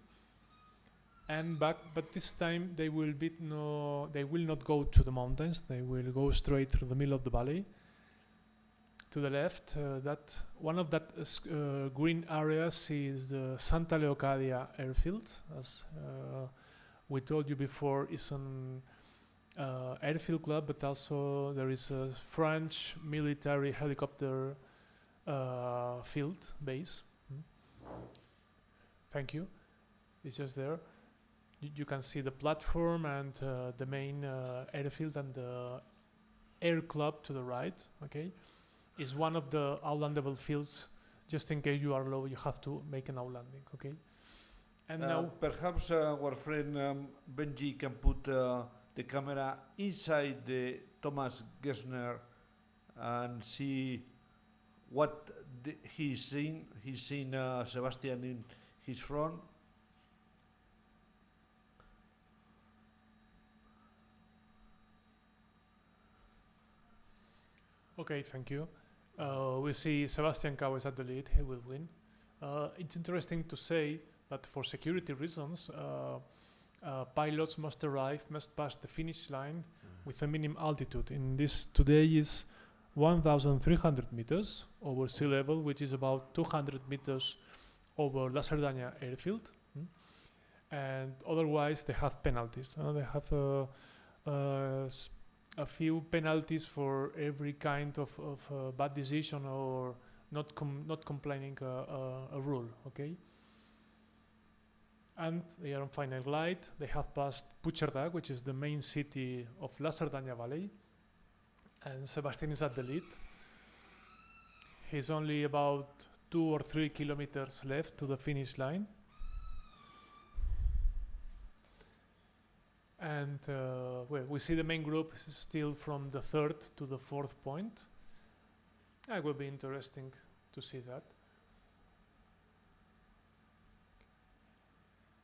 and back. But this time they will not go to the mountains. They will go straight through the middle of the valley. To the left, that one of that green areas is the Santa Leocadia airfield. As we told you before, is an airfield club, but also there is a French military helicopter field base. Thank you. It's just there. You can see the platform and the main airfield and the air club to the right. Okay, is one of the outlandable fields. Just in case you are low, you have to make an outlanding. Okay, and now perhaps our friend Benji can put the camera inside the Thomas Gessner and see what he's seen. He's seen Sebastian in his front. Okay, thank you. We see Sebastian Kawa is at the lead. He will win. It's interesting to say that for security reasons, pilots must pass the finish line with a minimum altitude. In this today is 1,300 meters over sea level, which is about 200 meters over La Cerdanya airfield. And otherwise they have penalties. They have a few penalties for every kind of bad decision or not complying a rule. Okay. And they are on final glide. They have passed Puigcerdà, which is the main city of La Cerdanya Valley, and Sebastian is at the lead. He's only about 2 or 3 kilometers left to the finish line. And we see the main group still from the 3rd to the 4th point. It will be interesting to see that.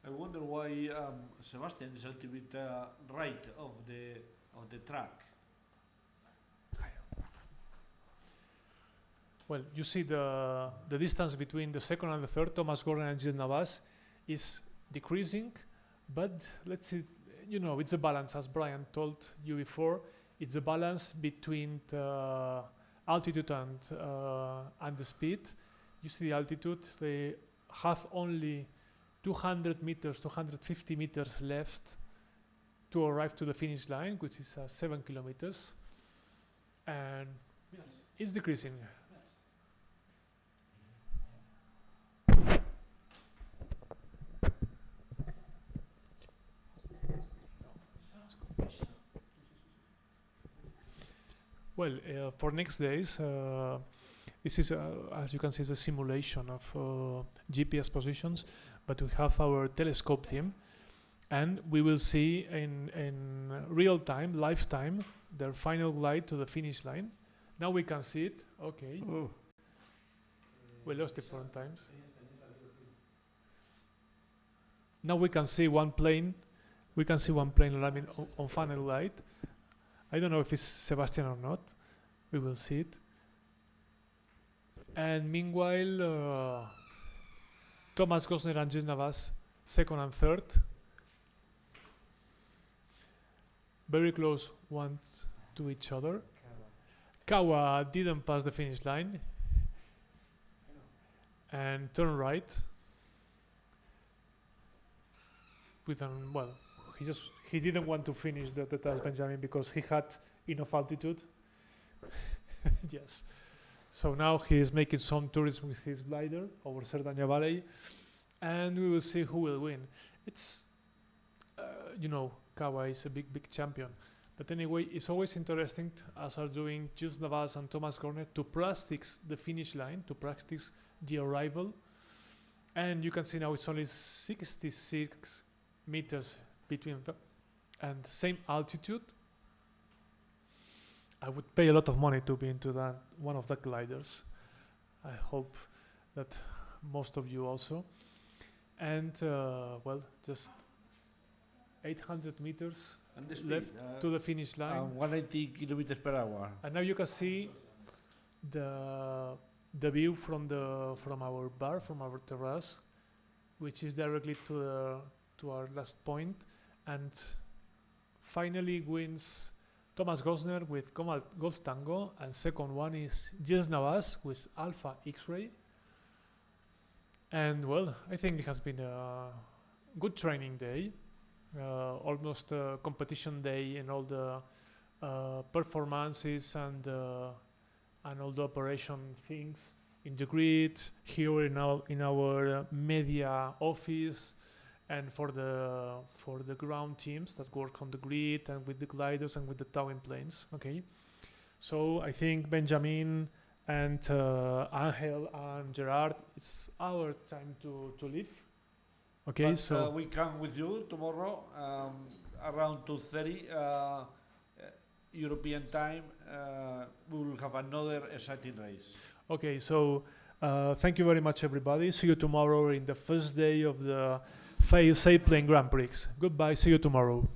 I wonder why Sebastian is a little bit right of the track. Well, you see the distance between the 2nd and the 3rd, Thomas Gordon and Gilles Navas, is decreasing, but let's see, it's a balance, as Brian told you before. It's a balance between the altitude and the speed. You see the altitude, they have only 200 meters, 250 meters left to arrive to the finish line, which is 7 kilometers. And it's decreasing. Well, for next days, this is, as you can see, is a simulation of GPS positions, but we have our telescope team, and we will see in real time, live time, their final glide to the finish line. Now we can see it. Okay. Oh. We lost it 4 times. Now we can see one plane. We can see one plane landing on final glide. I don't know if it's Sebastian or not. We will see it. And meanwhile, Thomas Gosner and Gilles Navas, 2nd and 3rd. Very close one to each other. Kawa didn't pass the finish line. And turn right. With he didn't want to finish the task, Benjamin, because he had enough altitude. Yes. So now he is making some tourism with his glider over Cerdanya Valley, and we will see who will win. It's, Kawa is a big champion. But anyway, it's always interesting, as are doing Gilles Navas and Thomas Gorner, to practice the finish line, to practice the arrival. And you can see now it's only 66 meters between them, and same altitude. I would pay a lot of money to be into one of the gliders. I hope that most of you also. and well, just 800 meters And the speed, left to the finish line. 180 kilometers per hour. And now you can see the view from our bar, from our terrace, which is directly to our last point. And finally wins Thomas Gosner with Golf Tango, and second one is Gilles Navas with Alpha X-Ray. And well, I think it has been a good training day, almost a competition day, and all the performances and all the operation things in the grid here in our media office, and for the ground teams that work on the grid and with the gliders and with the towing planes. Okay, so I think Benjamin and Angel and Gerard, it's our time to leave. Okay, But, so we come with you tomorrow around 2:30 European time. We will have another exciting race. okay, so thank you very much, everybody. See you tomorrow in the first day of the FAI Sailplane Grand Prix. Goodbye. See you tomorrow.